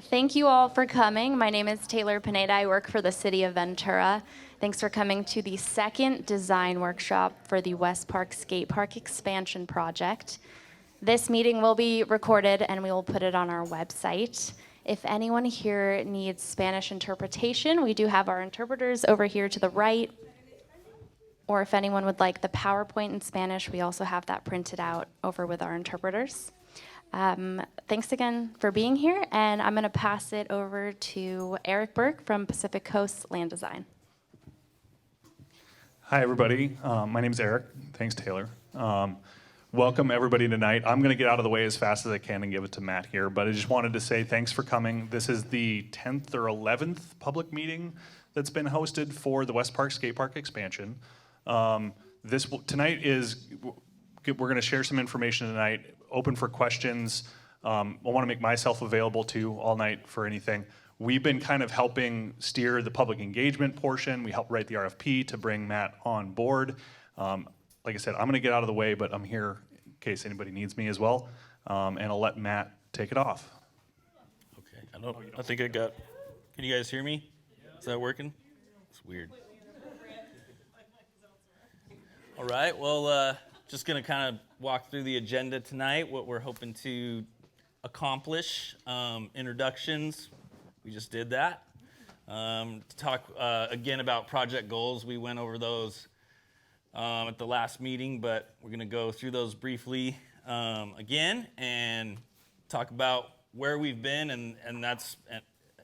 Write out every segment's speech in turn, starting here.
Thank you all for coming. My name is Taylor Pineda. I work for the City of Ventura. Thanks for coming to the second design workshop for the Westpark Skatepark expansion project. This meeting will be recorded and we will put it on our website. If anyone here needs Spanish interpretation, we do have our interpreters over here to the right. Or if anyone would like the PowerPoint in Spanish, we also have that printed out over with our interpreters. Thanks again for being here, and I'm going to pass it over to Eric Burke from Pacific Coast Land Design. Hi, everybody. My name is Eric. Thanks, Taylor. Welcome, everybody, tonight. I'm going to get out of the way as fast as I can and give it to Matt here, but I just wanted to say thanks for coming. This is the 10th or 11th public meeting that's been hosted for the Westpark Skatepark expansion. Tonight is, we're going to share some information tonight, open for questions. I want to make myself available too all night for anything. We've been kind of helping steer the public engagement portion. We helped write the RFP to bring Matt on board. Like I said, I'm going to get out of the way, but I'm here in case anybody needs me as well. And I'll let Matt take it off. Okay, I think I got, can you guys hear me? Is that working? It's weird. All right, well, just going to kind of walk through the agenda tonight, what we're hoping to accomplish. Introductions, we just did that. To talk again about project goals, we went over those at the last meeting, but we're going to go through those briefly again and talk about where we've been, and that's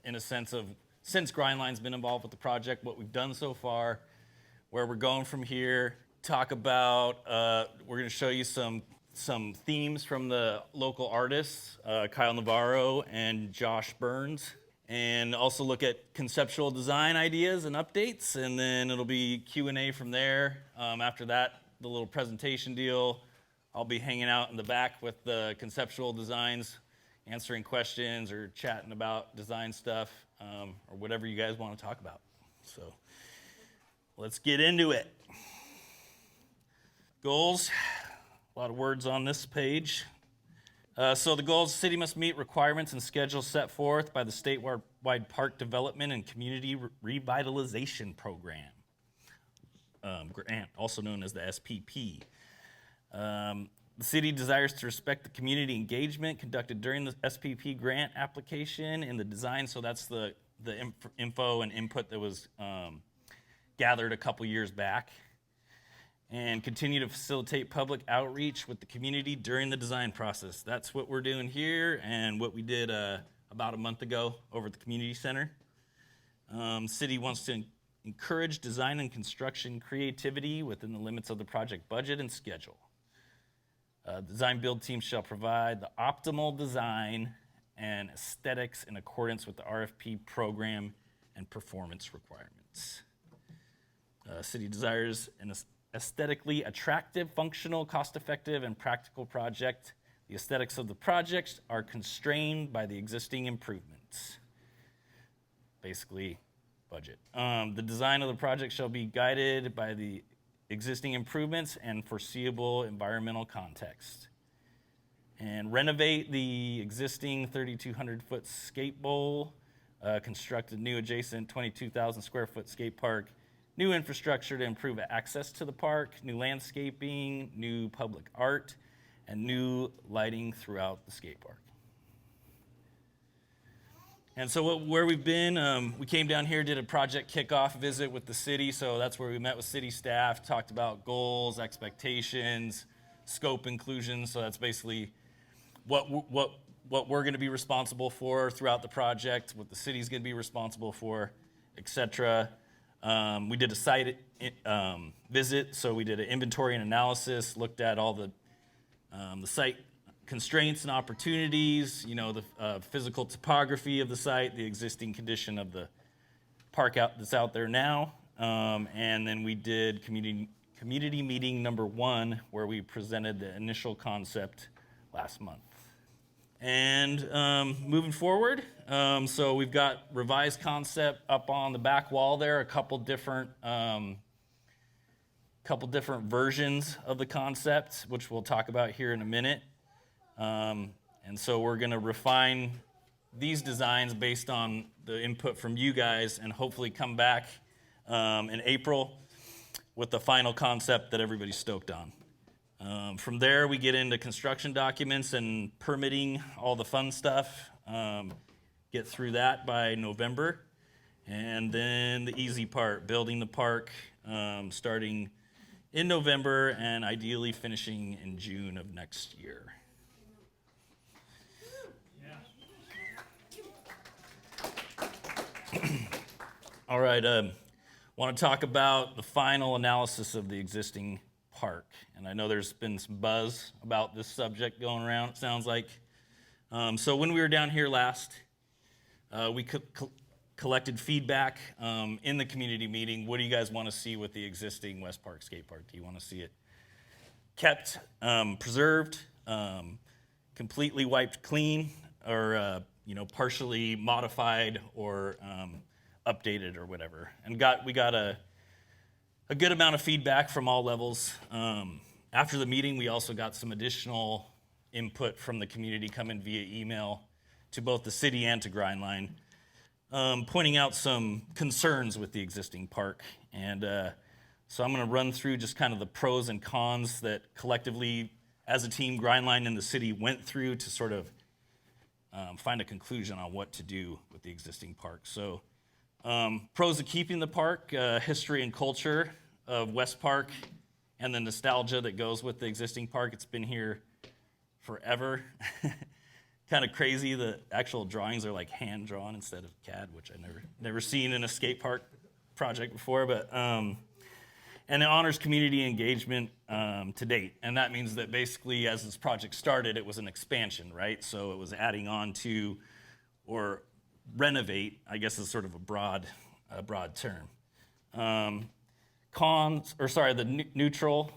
in a sense of since Grindline's been involved with the project, what we've done so far, where we're going from here. Talk about, we're going to show you some themes from the local artists, Kyle Navarro and Josh Burns, and also look at conceptual design ideas and updates, and then it'll be Q&A from there. After that, the little presentation deal, I'll be hanging out in the back with the conceptual designs, answering questions or chatting about design stuff, or whatever you guys want to talk about. So let's get into it. Goals, a lot of words on this page. So the goals, the city must meet requirements and schedules set forth by the statewide Park Development and Community Revitalization Program, grant, also known as the SPP. The city desires to respect the community engagement conducted during the SPP grant application in the design, so that's the info and input that was gathered a couple years back. And continue to facilitate public outreach with the community during the design process. That's what we're doing here and what we did about a month ago over at the community center. City wants to encourage design and construction creativity within the limits of the project budget and schedule. Design build team shall provide the optimal design and aesthetics in accordance with the RFP program and performance requirements. City desires an aesthetically attractive, functional, cost-effective, and practical project. The aesthetics of the projects are constrained by the existing improvements. Basically, budget. The design of the project shall be guided by the existing improvements and foreseeable environmental context. And renovate the existing 3,200-foot skate bowl, construct a new adjacent 22,000 square foot skate park, new infrastructure to improve access to the park, new landscaping, new public art, and new lighting throughout the skate park. And so where we've been, we came down here, did a project kickoff visit with the city, so that's where we met with city staff, talked about goals, expectations, scope inclusion, so that's basically what we're going to be responsible for throughout the project, what the city's going to be responsible for, etc. We did a site visit, so we did an inventory and analysis, looked at all the site constraints and opportunities, the physical topography of the site, the existing condition of the park that's out there now, and then we did community meeting number 1, where we presented the initial concept last month. And moving forward, so we've got revised concept up on the back wall there, a couple different versions of the concept, which we'll talk about here in a minute. And so we're going to refine these designs based on the input from you guys and hopefully come back in April with the final concept that everybody's stoked on. From there, we get into construction documents and permitting, all the fun stuff. Get through that by November. And then the easy part, building the park, starting in November and ideally finishing in June of next year. All right, want to talk about the final analysis of the existing park. And I know there's been some buzz about this subject going around, it sounds like. So when we were down here last, we collected feedback in the community meeting. What do you guys want to see with the existing Westpark skate park? Do you want to see it kept, preserved, completely wiped clean, or partially modified or updated or whatever? And we got a good amount of feedback from all levels. After the meeting, we also got some additional input from the community coming via email to both the city and to Grindline, pointing out some concerns with the existing park. And so I'm going to run through just kind of the pros and cons that collectively, as a team, Grindline and the city went through to sort of find a conclusion on what to do with the existing park. So pros of keeping the park, history and culture of Westpark, and the nostalgia that goes with the existing park. It's been here forever. Kind of crazy. The actual drawings are like hand drawn instead of CAD, which I never seen in a skate park project before. But and it honors community engagement to date, and that means that basically, as this project started, it was an expansion, right? So it was adding on to or renovate, I guess, is sort of a broad term. The neutral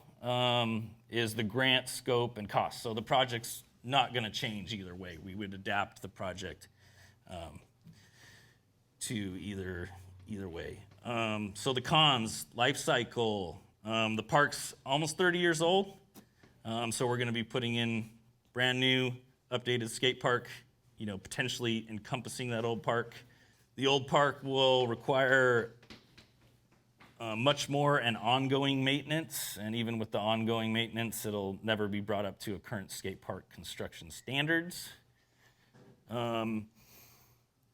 is the grant scope and cost. So the project's not going to change either way. We would adapt the project to either way. So the cons, life cycle. The park's almost 30 years old, so we're going to be putting in brand new, updated skate park, potentially encompassing that old park. The old park will require much more and ongoing maintenance, and even with the ongoing maintenance, it'll never be brought up to a current skate park construction standards.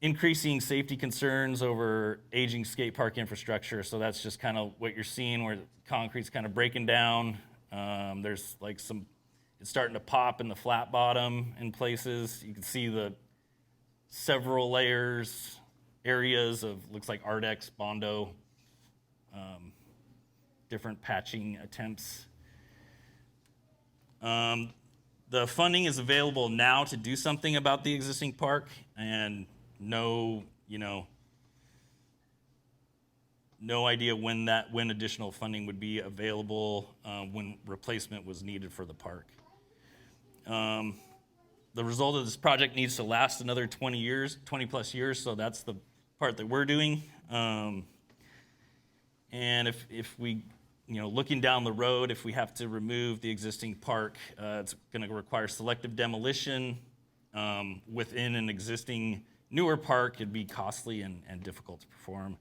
Increasing safety concerns over aging skate park infrastructure, so that's just kind of what you're seeing where the concrete's kind of breaking down. There's like it's starting to pop in the flat bottom in places. You can see the several areas of, looks like Ardex, Bondo, different patching attempts. The funding is available now to do something about the existing park, and no idea when additional funding would be available, when replacement was needed for the park. The result of this project needs to last another 20 plus years, so that's the part that we're doing. And if we, looking down the road, if we have to remove the existing park, it's going to require selective demolition within an existing newer park. It'd be costly and difficult to perform.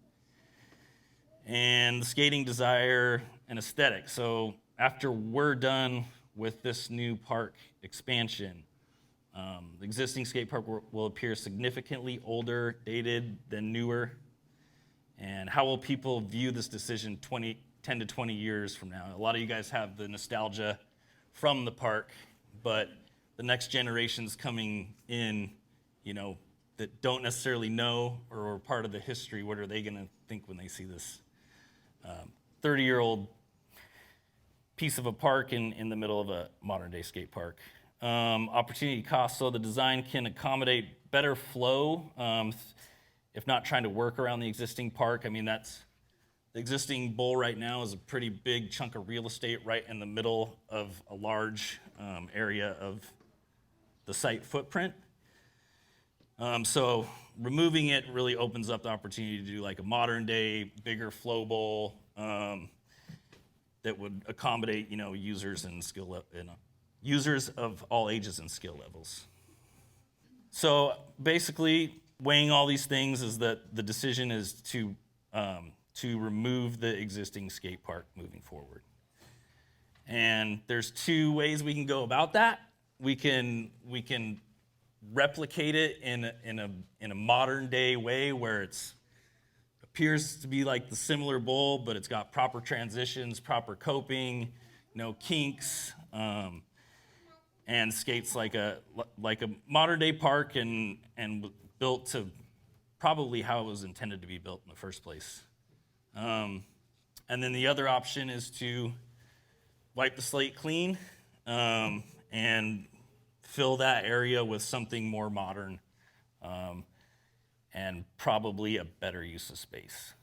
And the skating desire and aesthetic. So after we're done with this new park expansion, the existing skate park will appear significantly older, dated than newer. And how will people view this decision 10 to 20 years from now? A lot of you guys have the nostalgia from the park, but the next generations coming in, that don't necessarily know or are part of the history, what are they going to think when they see this 30-year-old piece of a park in the middle of a modern-day skate park? Opportunity cost, so the design can accommodate better flow, if not trying to work around the existing park. I mean, the existing bowl right now is a pretty big chunk of real estate right in the middle of a large area of the site footprint. So removing it really opens up the opportunity to do like a modern day, bigger flow bowl that would accommodate, users and users of all ages and skill levels. So basically, weighing all these things is that the decision is to remove the existing skate park moving forward. And there's two ways we can go about that. We can replicate it in a modern day way where it's appears to be like the similar bowl, but it's got proper transitions, proper coping, no kinks, and skates like a modern day park and built to probably how it was intended to be built in the first place. And then the other option is to wipe the slate clean and fill that area with something more modern and probably a better use of space.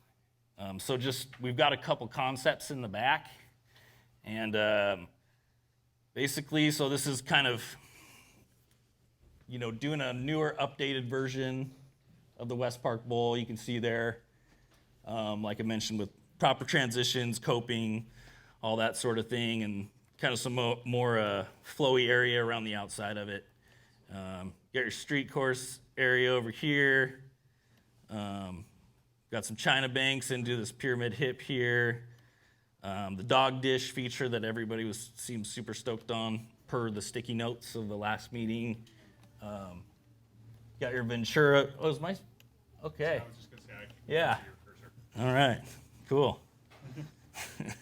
So we've got a couple concepts in the back. And basically, so this is kind of, doing a newer, updated version of the Westpark Bowl. You can see there, like I mentioned, with proper transitions, coping, all that sort of thing, and kind of some more flowy area around the outside of it. Got your street course area over here. Got some China banks into this pyramid hip here. The dog dish feature that everybody seems super stoked on per the sticky notes of the last meeting. Got your Ventura. Oh, is my? Okay. I was just going to say, I can Yeah. your cursor. All right. Cool. I can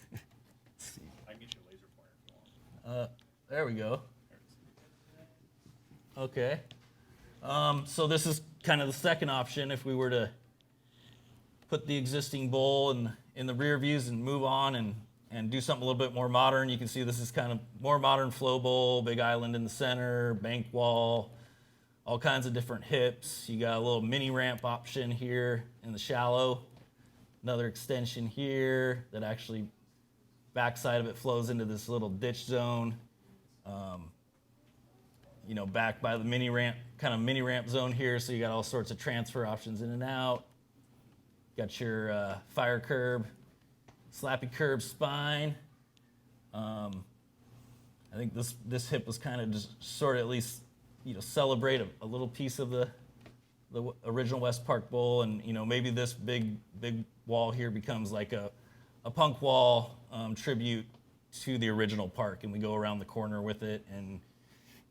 get you a laser pointer if you want. There we go. There it is. Okay. So this is kind of the second option if we were to put the existing bowl in the rear views and move on and do something a little bit more modern. You can see this is kind of more modern flow bowl, big island in the center, bank wall, all kinds of different hips. You got a little mini ramp option here in the shallow. Another extension here that actually backside of it flows into this little ditch zone. Back by the mini ramp zone here, so you got all sorts of transfer options in and out. Got your fire curb, slappy curb spine. I think this hip was kind of just sort of at least celebrate a little piece of the original Westpark Bowl, and maybe this big wall here becomes like a punk wall tribute to the original park, and we go around the corner with it and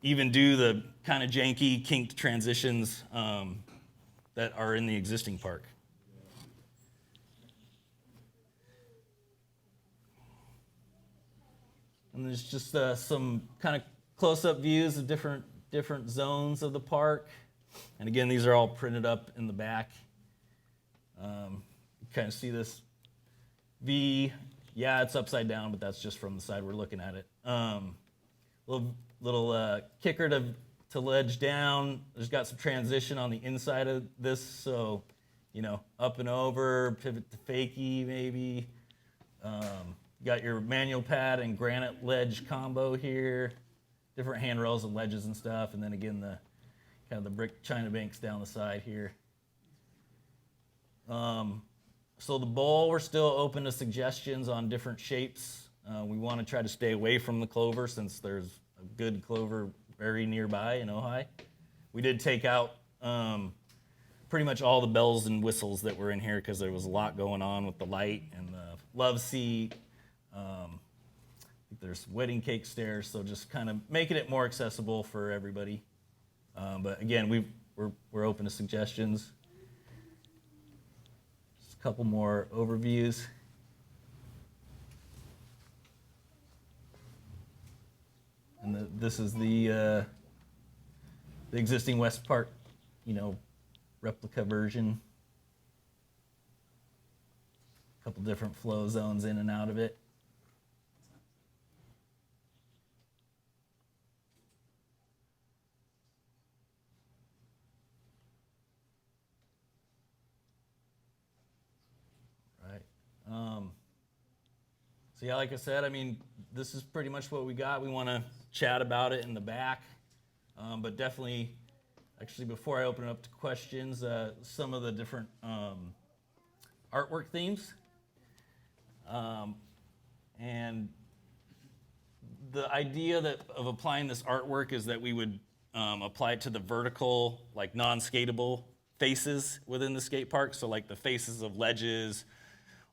even do the kind of janky kinked transitions that are in the existing park. And there's just some kind of close-up views of different zones of the park. And again, these are all printed up in the back. You kind of see this V. Yeah, it's upside down, but that's just from the side we're looking at it. Little kicker to ledge down. There's got some transition on the inside of this, so up and over, pivot to fakie maybe. Got your manual pad and granite ledge combo here, different handrails and ledges and stuff, and then again the kind of the brick China banks down the side here. So the bowl, we're still open to suggestions on different shapes. We want to try to stay away from the clover since there's a good clover very nearby in Ojai. We did take out pretty much all the bells and whistles that were in here because there was a lot going on with the light and the love seat. There's wedding cake stairs, so just kind of making it more accessible for everybody. But again, we're open to suggestions. Just a couple more overviews. And this is the existing Westpark, replica version. A couple different flow zones in and out of it. So yeah, like I said, this is pretty much what we got. We want to chat about it in the back, but definitely, actually, before I open it up to questions, some of the different artwork themes, and the idea of applying this artwork is that we would apply it to the vertical, like non-skatable faces within the skate park. So like the faces of ledges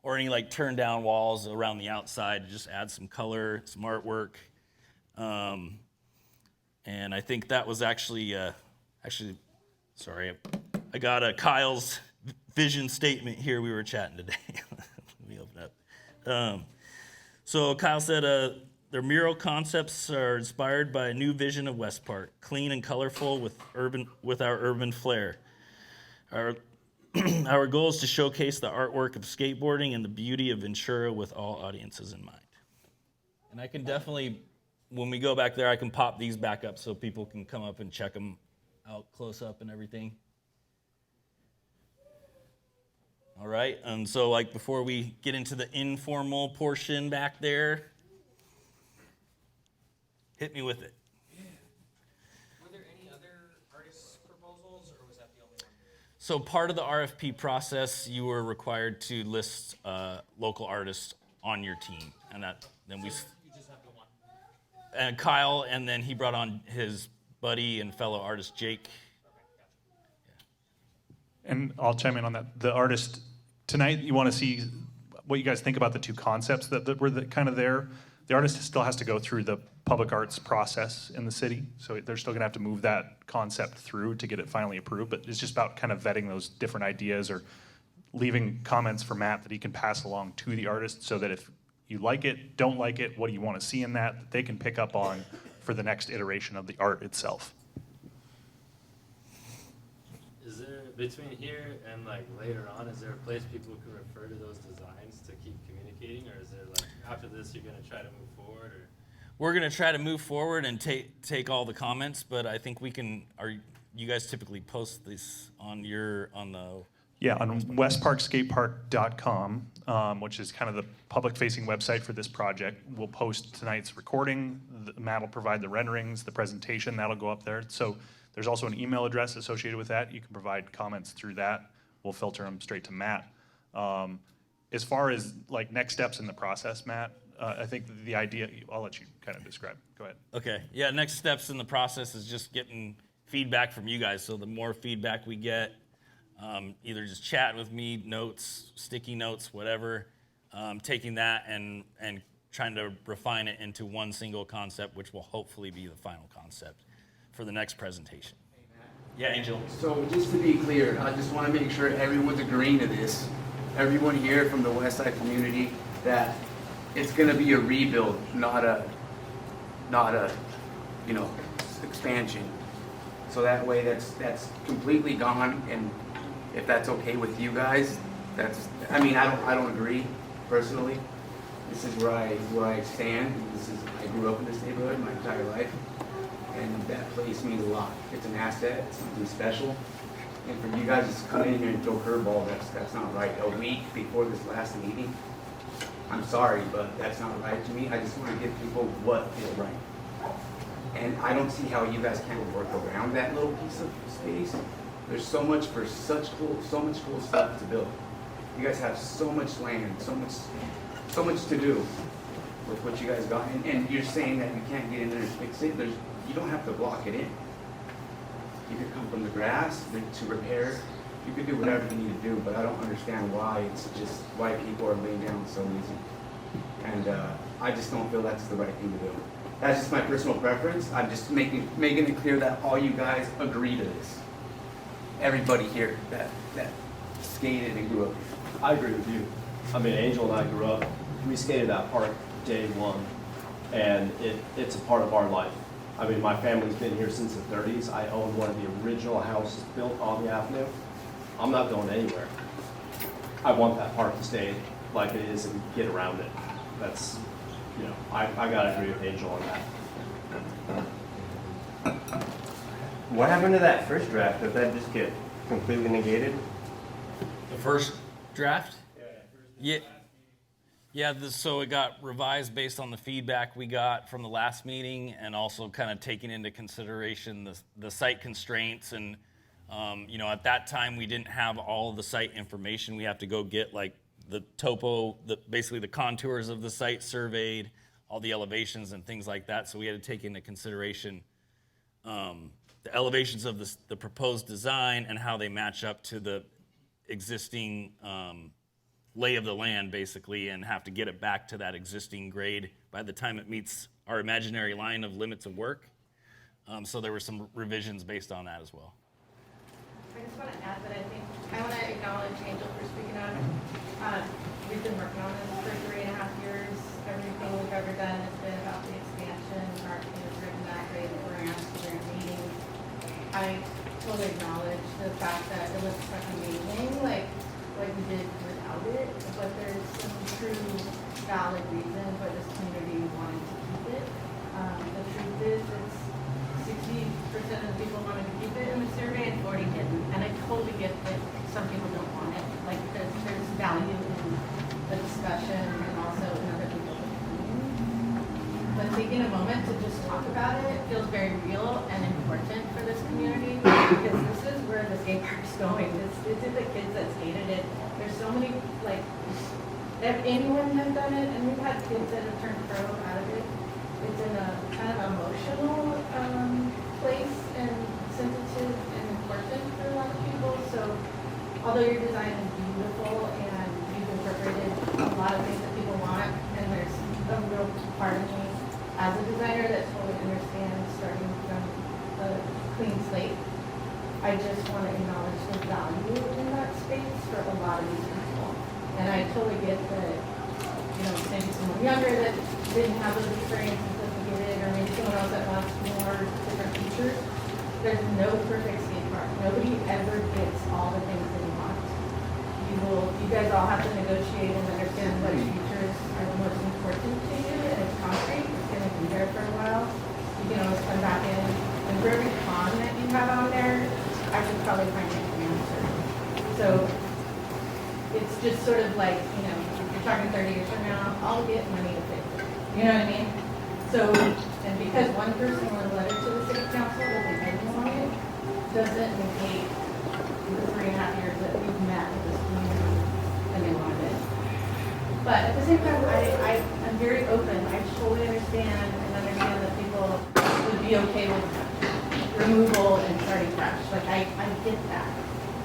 or any like turn down walls around the outside, just add some color, some artwork. And I think that was actually, sorry, I got Kyle's vision statement here. We were chatting today. Let me open up. So Kyle said, their mural concepts are inspired by a new vision of Westpark, clean and colorful with our urban flair. Our goal is to showcase the artwork of skateboarding and the beauty of Ventura with all audiences in mind. And I can definitely, when we go back there, I can pop these back up so people can come up and check them out close up and everything. All right, and so like before we get into the informal portion back there, hit me with it. Were there any other artist proposals, or was that the only one? So part of the RFP process, you were required to list local artists on your team, and then we. You just have the one. And Kyle, and then he brought on his buddy and fellow artist Jake. And I'll chime in on that. The artist, tonight you want to see what you guys think about the two concepts that were kind of there. The artist still has to go through the public arts process in the city, so they're still gonna have to move that concept through to get it finally approved, but it's just about kind of vetting those different ideas or leaving comments for Matt that he can pass along to the artist so that if you like it, don't like it, what do you want to see in that they can pick up on for the next iteration of the art itself. Is there, between here and like later on, is there a place people can refer to those designs to keep communicating, or is there like after this you're gonna try to move forward, or? We're gonna try to move forward and take all the comments, but I think we can. You guys typically post this on the? Yeah, on westparkskatepark.com, which is kind of the public-facing website for this project. We'll post tonight's recording. Matt will provide the renderings, the presentation, that'll go up there. So there's also an email address associated with that. You can provide comments through that. We'll filter them straight to Matt. As far as like next steps in the process, Matt, I think the idea, I'll let you kind of describe. Go ahead. Okay. Yeah. Next steps in the process is just getting feedback from you guys. So the more feedback we get, either just chat with me, notes, sticky notes, whatever, taking that and trying to refine it into one single concept, which will hopefully be the final concept for the next presentation. Yeah, Angel. So just to be clear, I just want to make sure everyone's agreeing to this. Everyone here from the West Side community, that it's going to be a rebuild, not a expansion. So that way that's completely gone, and if that's okay with you guys, I don't agree personally. This is where I stand. I grew up in this neighborhood my entire life, and that place means a lot. It's an asset, it's something special. And for you guys to come in here and throw curveball, that's not right. A week before this last meeting, I'm sorry, but that's not right to me. I just want to give people what is right. And I don't see how you guys can't work around that little piece of space. There's so much cool stuff to build. You guys have so much land, so much to do with what you guys got. And you're saying that you can't get in there and fix it. You don't have to block it in. You could come from the grass to repair. You could do whatever you need to do, but I don't understand why people are laying down so easy. And I just don't feel that's the right thing to do. That's just my personal preference. I'm just making it clear that all you guys agree to this. Everybody here that skated and grew up here. I agree with you. I mean, Angel and I grew up, we skated that park day one, and it's a part of our life. I mean, my family's been here since the 30s. I own one of the original houses built on the avenue. I'm not going anywhere. I want that park to stay like it is and get around it. That's, I gotta agree with Angel on that. What happened to that first draft? Did that just get completely negated? The first draft? Yeah. Yeah, so it got revised based on the feedback we got from the last meeting, and also kind of taking into consideration the site constraints. And, at that time, we didn't have all of the site information. We have to go get like the topo, basically the contours of the site surveyed, all the elevations and things like that. So we had to take into consideration the elevations of the proposed design and how they match up to the existing lay of the land, basically, and have to get it back to that existing grade by the time it meets our imaginary line of limits of work. So there were some revisions based on that as well. I just want to add that I want to acknowledge Angel for speaking up. We've been working on this for 3.5 years. Everything we've ever done has been about the expansion. Mark has written that great grants, grant meetings. I totally acknowledge the fact that it looks like amazing, like what we did without it, but there's some true valid reasons why this community wanted to keep it. The truth is, it's 60% of the people wanted to keep it in the survey and 40 didn't. And I totally get that some people don't want it. Like there's value in the discussion and also in other people's opinions. But taking a moment to just talk about it feels very real and important for this community because this is where the skate park's going. This is the kids that skated it. There's so many, like, if anyone has done it, and we've had kids that have turned pro out of it, it's in a kind of emotional place and sensitive and important for a lot of people. So although your design is beautiful and you've incorporated a lot of things that people want, and there's a real part of me as a designer that totally understands starting from a clean slate, I just want to acknowledge the value in that space for a lot of these people. And I totally get that, maybe someone younger that didn't have those experiences doesn't get it, or maybe someone else that wants more different features. There's no perfect skate park. Nobody ever gets all the things they want. You guys all have to negotiate and understand what features are the most important to you, and it's concrete. It's going to be there for a while. You can always come back in, and for every con that you have on there, I could probably find an answer. So it's just sort of like, if you're talking 30 years from now, I'll get money to fix it. You know what I mean? So, and because one person wrote a letter to the city council that they didn't want it, doesn't negate the 3.5 years that we've met with this community and they wanted it. But at the same time, I'm very open. I totally understand that people would be okay with removal and starting fresh. Like, I get that.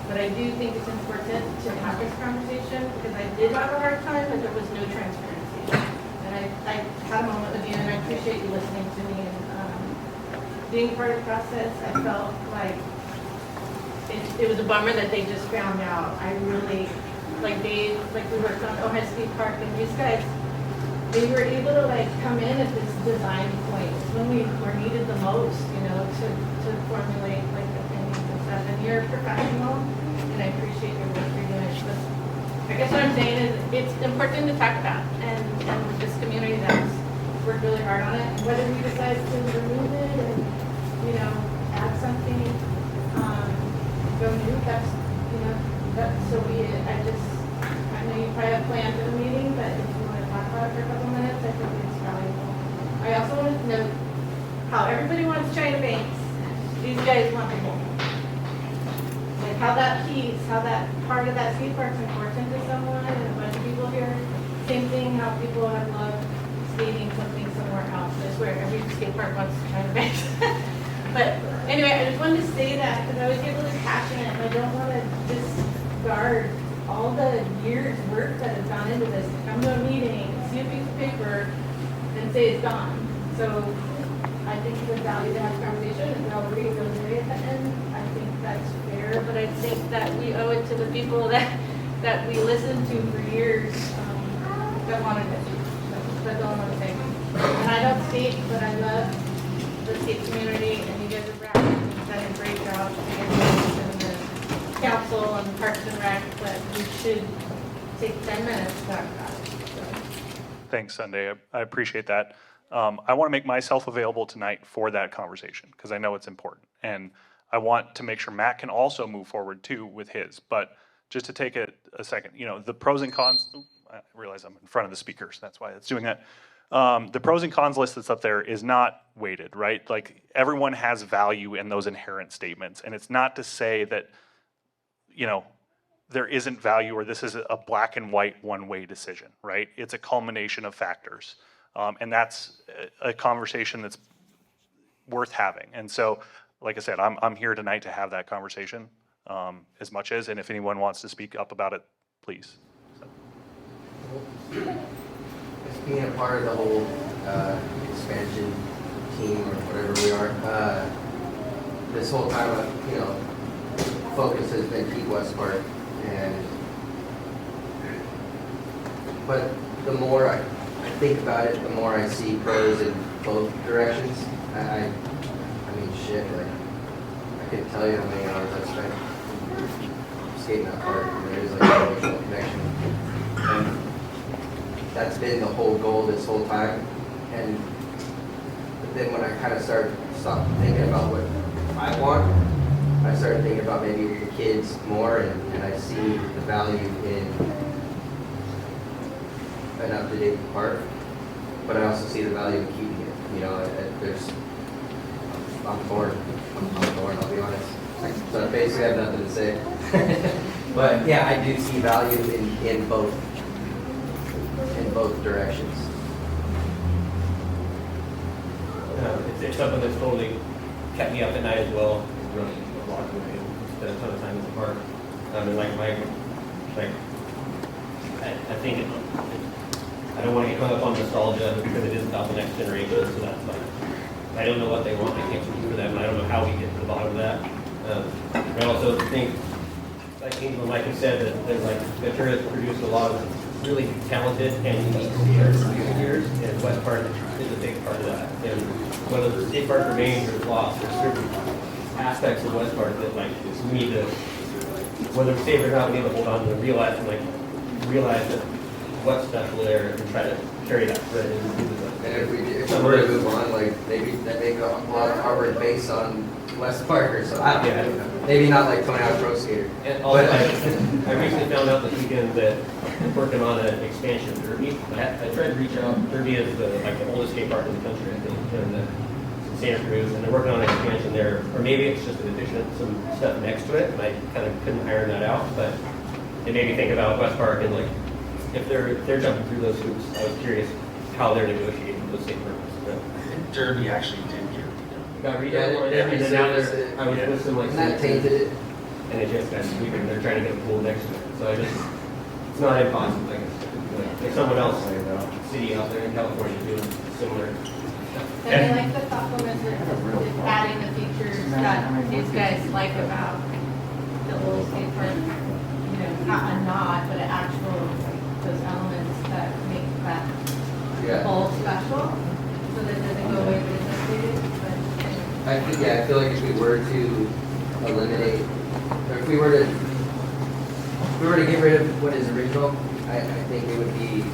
But I do think it's important to have this conversation because I did have a hard time that there was no transparency. And I had a moment with you, and I appreciate you listening to me and being part of the process. I felt like it was a bummer that they just found out. I really, like Dave, like we worked on Ohio Skatepark, and these guys, they were able to come in at this design point when we were needed the most, to formulate opinions and stuff. And you're a professional, and I appreciate your work you're doing. But I guess what I'm saying is it's important to talk about, and with this community that's worked really hard on it. And whether we decide to remove it and add something, go new, that's so be it. I know you probably have planned for the meeting, but if you want to talk about it for a couple minutes, I think it's valuable. I also want to note how everybody wants China Banks. These guys want the whole. Like how that piece, how that part of that skate park is important to someone and a bunch of people here. Same thing, how people have loved skating something somewhere else. I swear, every skate park wants China Banks. But anyway, I just wanted to say that because I always get really passionate and I don't want to discard all the years' work that has gone into this. To come to a meeting, see a piece of paper, and say it's gone. So I think it's a value to have a conversation, and I'll read those away at the end. I think that's fair, but I think that we owe it to the people that we listened to for years that wanted it. That's all I want to say. And I don't skate, but I love the skate community, and you guys are rad and you've done a great job in the council and Parks and Rec, but we should take 10 minutes to talk about it. So. Thanks, Sunday. I appreciate that. I want to make myself available tonight for that conversation because I know it's important. And I want to make sure Matt can also move forward too with his. But just to take a second, the pros and cons, I realize I'm in front of the speakers. That's why it's doing that. The pros and cons list that's up there is not weighted, right? Like everyone has value in those inherent statements. And it's not to say that, there isn't value or this is a black and white one-way decision, right? It's a culmination of factors. And that's a conversation that's worth having. And so like I said, I'm here tonight to have that conversation as much as, and if anyone wants to speak up about it, please. Just being a part of the whole expansion team or whatever we are, this whole time, focus has been keep Westpark, but the more I think about it, the more I see pros in both directions. I mean, shit, like, I couldn't tell you how many hours I've spent skating that park, and there is like an emotional connection. And that's been the whole goal this whole time. But then when I kind of stopped thinking about what I want, I started thinking about maybe the kids more, and I see the value in an up-to-date park, but I also see the value in keeping it. I'm torn, I'll be honest. So I basically have nothing to say. But yeah, I do see value in both directions. It's something that's totally kept me up at night as well. Running a block away and spend a ton of time in the park. I think I don't want to get hung up on nostalgia because it is about the next generation. So that's like, I don't know what they want. I can't speak for them, and I don't know how we get to the bottom of that. I also think, like Angel and Mike have said, that there's like Ventura has produced a lot of really talented and unique skaters through the years, and Westpark is a big part of that. And whether the Skatepark remains or is lost, there's certain aspects of Westpark that like we need to, whether we save it or not, we need to hold on to realize that what's special there and try to carry that thread into the. And if we were to move on, like maybe that make a lot of hard based on Westpark or something. I don't know. Maybe not like coming out of pro skater. And also, I recently found out this weekend that I'm working on an expansion of Derby. I tried to reach out. Derby is the oldest skate park in the country, I think, in Santa Cruz, and they're working on an expansion there. Or maybe it's just an addition, some stuff next to it, and I kind of couldn't iron that out. But it made me think about Westpark and like if they're jumping through those hoops. I was curious how they're negotiating those skate parks. Derby actually did Got redone, and then now I was with some like that tainted it. and it just got sweeping. They're trying to get a pool next to it, so it's not impossible. I guess like someone else, city out there in California doing similar. And I like the thoughtfulness of adding the features that these guys like about the old skate park. Not a nod, but an actual, those elements that make that whole special, so that it doesn't go away with associated. I feel like if we were to eliminate, or if we were to get rid of what is original, I think it would be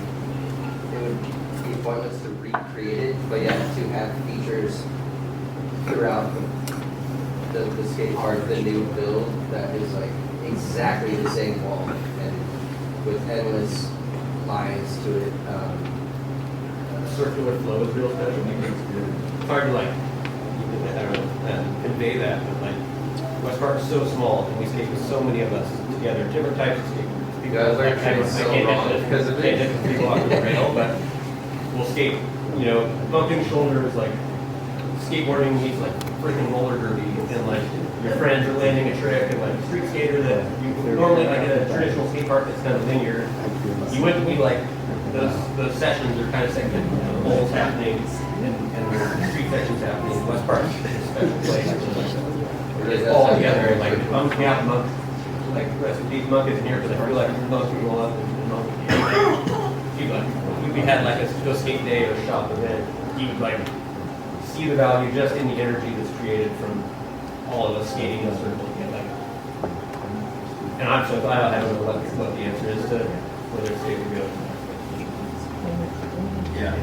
pointless to recreate it, but yeah, to have features throughout the skate park, the new build that is like exactly the same wall and with endless lines to it. Circular flow is real special. It's hard to like, I don't know, convey that, but like Westpark is so small and we skate with so many of us together, different types of skaters. You guys learn things so wrong because of it. Different people off the rail, but we'll skate, bumping shoulders, like skateboarding meets like freaking roller derby, and like your friends are landing a trick, and like street skater that you normally like at a traditional skate park that's kind of linear. You wouldn't be like those sessions are kind of segmented, bowls happening and the street sections happening. Westpark is a special place. It's all together, like Monk, like rest of these Monk isn't here because I feel like Monk can go up and Monk if we had like a skate day or a shop event, you would like see the value just in the energy that's created from all of us skating in a circle together. And I'm so glad I don't know what the answer is to whether it's skate or go. Yeah.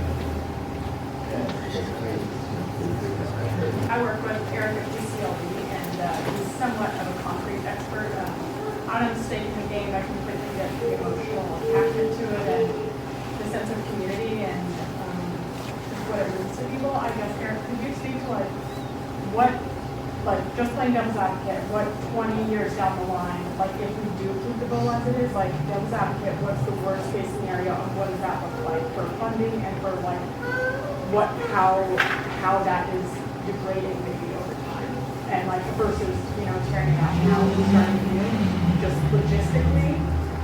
I work with Eric at GCLD, and he's somewhat of a concrete expert. On a stake in the game, I completely get the emotional attachment to it and the sense of community and what it means to people. I guess, Eric, could you speak to just playing devil's advocate, what 20 years down the line, like if we do keep the goal as it is, like devil's advocate, what's the worst case scenario and what does that look like for funding and for like how that is degrading maybe over time? And like versus, tearing it out now and starting new, just logistically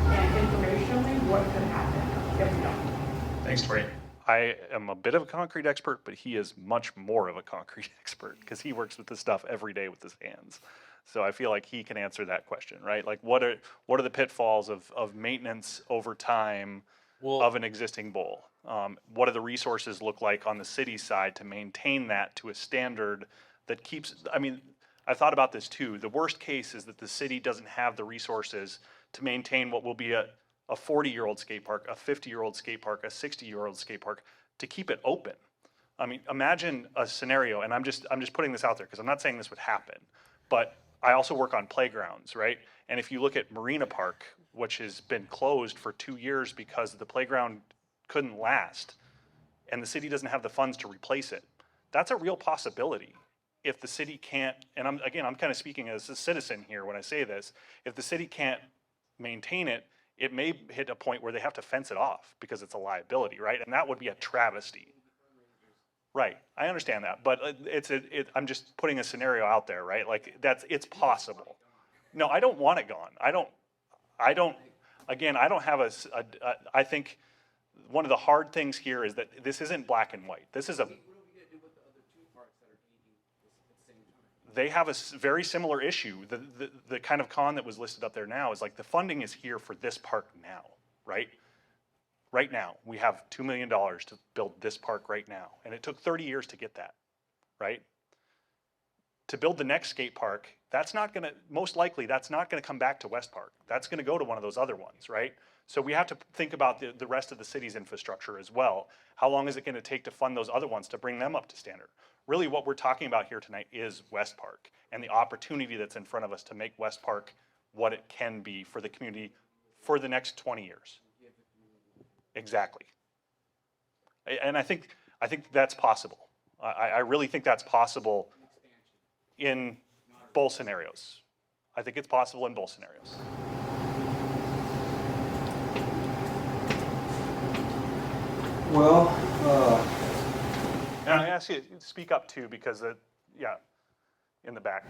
and informationally, what could happen if we don't? Thanks, Tori. I am a bit of a concrete expert, but he is much more of a concrete expert because he works with this stuff every day with his hands. So I feel like he can answer that question, right? Like what are the pitfalls of maintenance over time of an existing bowl? What do the resources look like on the city side to maintain that to a standard that keeps, I mean, I thought about this too. The worst case is that the city doesn't have the resources to maintain what will be a 40-year-old skate park, a 50-year-old skate park, a 60-year-old skate park, to keep it open. I mean, imagine a scenario, and I'm just putting this out there because I'm not saying this would happen, but I also work on playgrounds, right? And if you look at Marina Park, which has been closed for 2 years because the playground couldn't last, and the city doesn't have the funds to replace it, that's a real possibility. If the city can't, and I'm kind of speaking as a citizen here when I say this, if the city can't maintain it, it may hit a point where they have to fence it off because it's a liability, right? And that would be a travesty. Right, I understand that, but I'm just putting a scenario out there, right? Like it's possible. No, I don't want it gone. I don't have I think one of the hard things here is that this isn't black and white. This is they have a very similar issue. The kind of con that was listed up there now is like the funding is here for this park now, right? Right now, we have $2 million to build this park right now. And it took 30 years to get that, right? To build the next skate park, most likely that's not gonna come back to Westpark. That's gonna go to one of those other ones, right? So we have to think about the rest of the city's infrastructure as well. How long is it gonna take to fund those other ones to bring them up to standard? Really what we're talking about here tonight is Westpark and the opportunity that's in front of us to make Westpark what it can be for the community for the next 20 years. Exactly. And I think that's possible. I really think that's possible in both scenarios. I think it's possible in both scenarios. Well, and I ask you to speak up too, because in the back.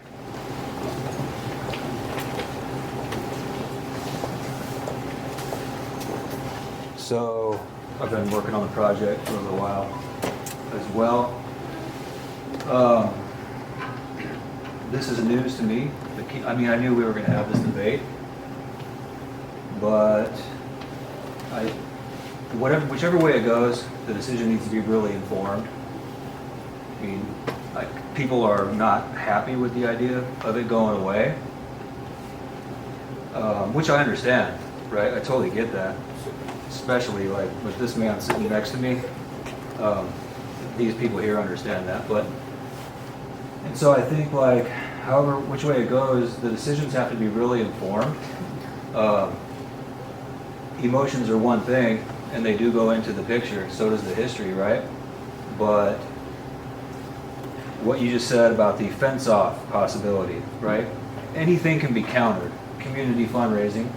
so I've been working on the project for a little while as well. This is news to me. I mean, I knew we were going to have this debate, but whichever way it goes, the decision needs to be really informed. I mean, people are not happy with the idea of it going away, which I understand, right? I totally get that, especially like with this man sitting next to me. These people here understand that, and so I think like, however, which way it goes, the decisions have to be really informed. Emotions are one thing, and they do go into the picture, so does the history, right? But what you just said about the fence-off possibility, right? Anything can be countered. Community fundraising,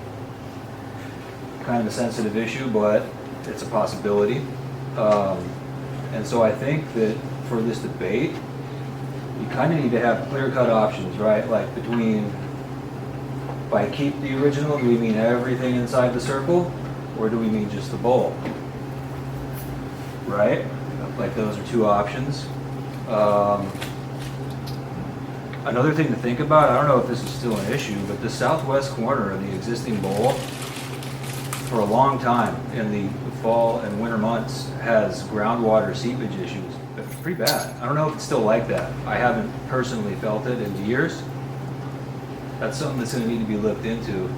kind of a sensitive issue, but it's a possibility. And so I think that for this debate, you kind of need to have clear-cut options, right? Like between, by keep the original, do we mean everything inside the circle? Or do we mean just the bowl? Right? Like those are two options. Another thing to think about, I don't know if this is still an issue, but the southwest corner of the existing bowl, for a long time in the fall and winter months, has groundwater seepage issues. It's pretty bad. I don't know if it's still like that. I haven't personally felt it in years. That's something that's going to need to be looked into,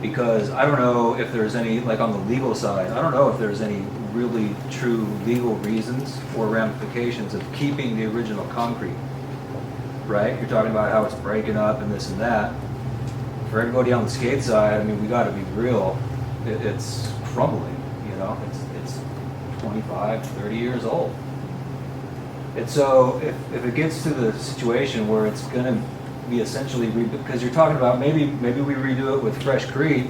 because I don't know if there's any, like on the legal side, I don't know if there's any really true legal reasons or ramifications of keeping the original concrete, right? You're talking about how it's breaking up and this and that. For everybody on the skate side, I mean, we got to be real. It's crumbling, you know? It's 25, 30 years old. And so if it gets to the situation where it's going to be essentially, because you're talking about maybe we redo it with Freshcrete,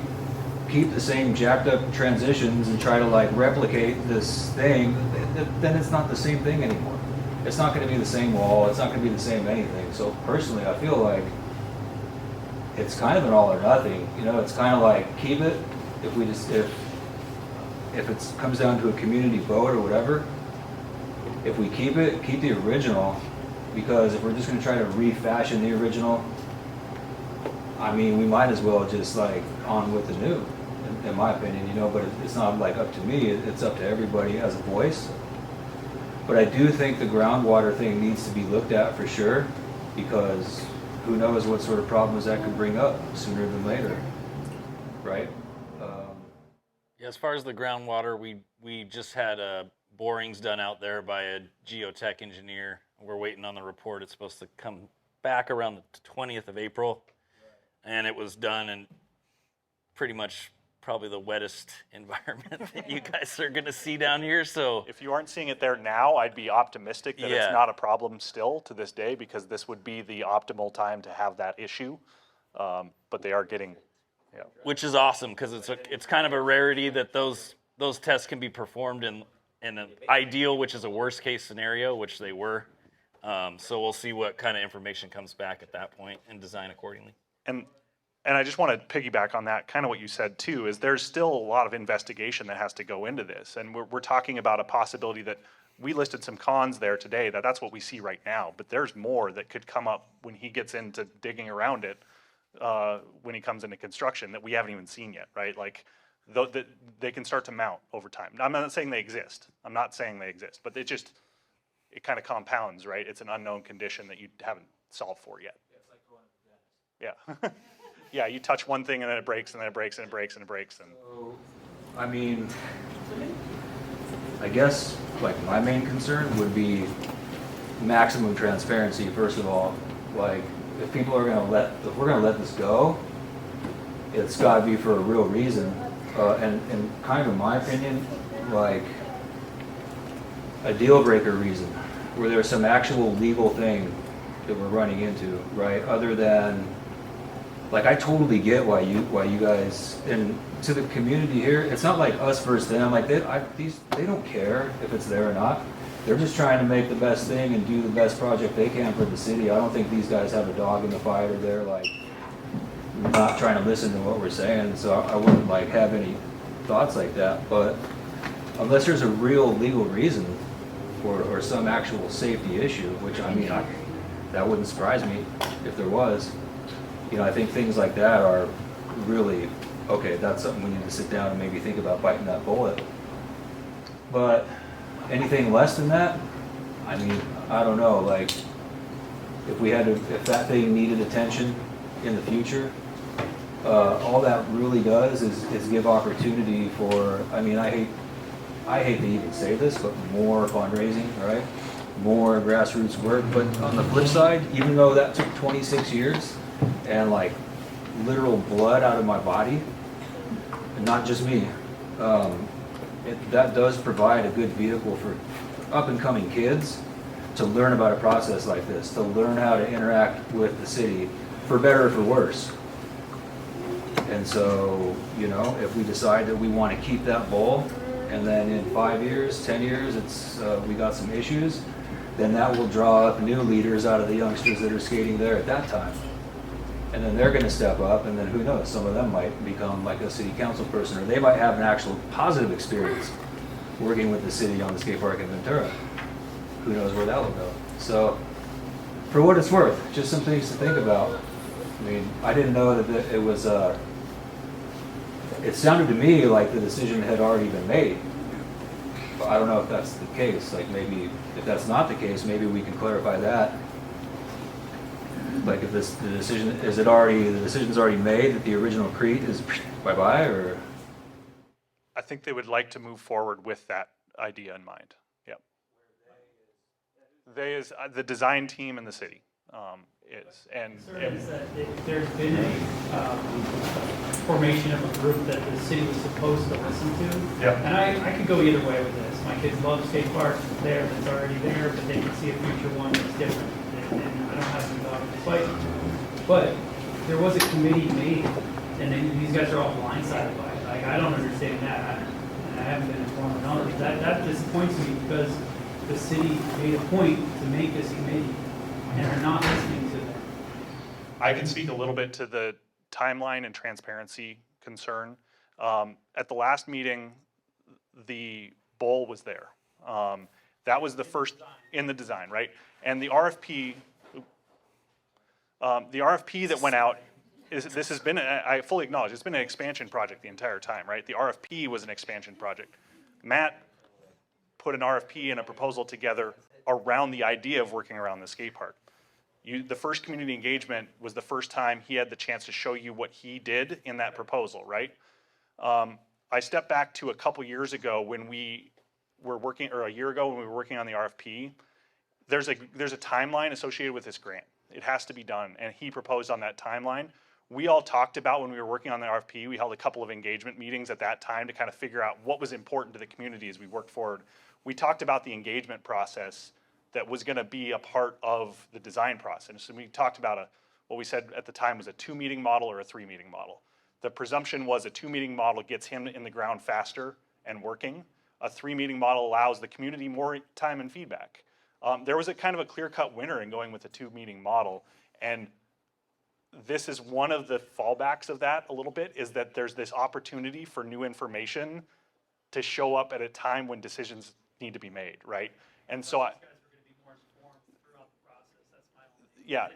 keep the same jacked up transitions and try to like replicate this thing, then it's not the same thing anymore. it's not gonna be the same wall, it's not gonna be the same anything. So personally, I feel like it's kind of an all or nothing, you know, it's kind of like keep it, if it comes down to a community vote or whatever, if we keep it, keep the original, because if we're just gonna try to refashion the original, I mean, we might as well just like on with the new, in my opinion, you know, but it's not like up to me, it's up to everybody as a voice. But I do think the groundwater thing needs to be looked at for sure, because who knows what sort of problems that could bring up sooner than later, right? Yeah, as far as the groundwater, we just had borings done out there by a geotech engineer. We're waiting on the report. It's supposed to come back around the 20th of April. And it was done in pretty much probably the wettest environment that you guys are going to see down here. So If you aren't seeing it there now, I'd be optimistic that Yeah. it's not a problem still to this day, because this would be the optimal time to have that issue. But they are getting, yeah. which is awesome, because it's kind of a rarity that those tests can be performed in an ideal, which is a worst case scenario, which they were. So we'll see what kind of information comes back at that point and design accordingly. And I just want to piggyback on that, kind of what you said too, is there's still a lot of investigation that has to go into this. And we're talking about a possibility that we listed some cons there today, that's what we see right now. But there's more that could come up when he gets into digging around it, when he comes into construction, that we haven't even seen yet, right? Like, they can start to mount over time. I'm not saying they exist. I'm not saying they exist, but it kind of compounds, right? It's an unknown condition that you haven't solved for yet. Yeah. Yeah, you touch one thing and then it breaks and then it breaks and it breaks and it breaks. And So, I mean, I guess like my main concern would be maximum transparency, first of all. Like, if we're gonna let this go, it's gotta be for a real reason. And kind of in my opinion, like a deal breaker reason, where there's some actual legal thing that we're running into, right? Other than, like, I totally get why you guys, and to the community here, it's not like us versus them. Like, they don't care if it's there or not. They're just trying to make the best thing and do the best project they can for the city. I don't think these guys have a dog in the fight, or they're like not trying to listen to what we're saying. So I wouldn't like have any thoughts like that. But unless there's a real legal reason or some actual safety issue, which I mean, that wouldn't surprise me if there was. You know, I think things like that are really, okay, that's something we need to sit down and maybe think about biting that bullet. But anything less than that, I mean, I don't know, like, if that thing needed attention in the future, all that really does is give opportunity for, I mean, I hate to even say this, but more fundraising, right? More grassroots work. But on the flip side, even though that took 26 years, and like literal blood out of my body, and not just me, that does provide a good vehicle for up and coming kids to learn about a process like this, to learn how to interact with the city, for better or for worse. And so, you know, if we decide that we want to keep that bowl, and then in 5 years, 10 years, we got some issues, then that will draw up new leaders out of the youngsters that are skating there at that time. And then they're going to step up, and then who knows, some of them might become like a city council person, or they might have an actual positive experience working with the city on the skate park in Ventura. Who knows where that will go. So, for what it's worth, just some things to think about. I mean, I didn't know that it was, it sounded to me like the decision had already been made. But I don't know if that's the case. Like, maybe, if that's not the case, maybe we can clarify that. Like, if the decision's already made that the original creed is bye-bye, or? I think they would like to move forward with that idea in mind. Yep. They is the design team in the city is, and There's been a formation of a group that the city was supposed to listen to. Yeah. And I could go either way with this. My kids love Skatepark there, that's already there, but they can see a future one that's different. And I don't have any dog in the fight. But there was a committee made, and then these guys are all blindsided by it. Like, I don't understand that. I haven't been informed on it. That disappoints me, because the city made a point to make this committee, and are not listening to them. I can speak a little bit to the timeline and transparency concern. At the last meeting, the bowl was there. That was the first in the design, right? And the RFP that went out this has been, I fully acknowledge, it's been an expansion project the entire time, right? The RFP was an expansion project. Matt put an RFP and a proposal together around the idea of working around the skate park. The first community engagement was the first time he had the chance to show you what he did in that proposal, right? I stepped back to a couple years ago when we were working, or a year ago when we were working on the RFP. There's a timeline associated with this grant. It has to be done, and he proposed on that timeline. We all talked about when we were working on the RFP, we held a couple of engagement meetings at that time to kind of figure out what was important to the community as we worked forward. We talked about the engagement process that was gonna be a part of the design process. And we talked about what we said at the time was a 2-meeting model or a 3-meeting model. The presumption was a 2-meeting model gets him in the ground faster and working. A 3-meeting model allows the community more time and feedback. There was a kind of a clear-cut winner in going with a 2-meeting model, and this is one of the fallbacks of that a little bit, is that there's this opportunity for new information to show up at a time when decisions need to be made, right? And so yeah,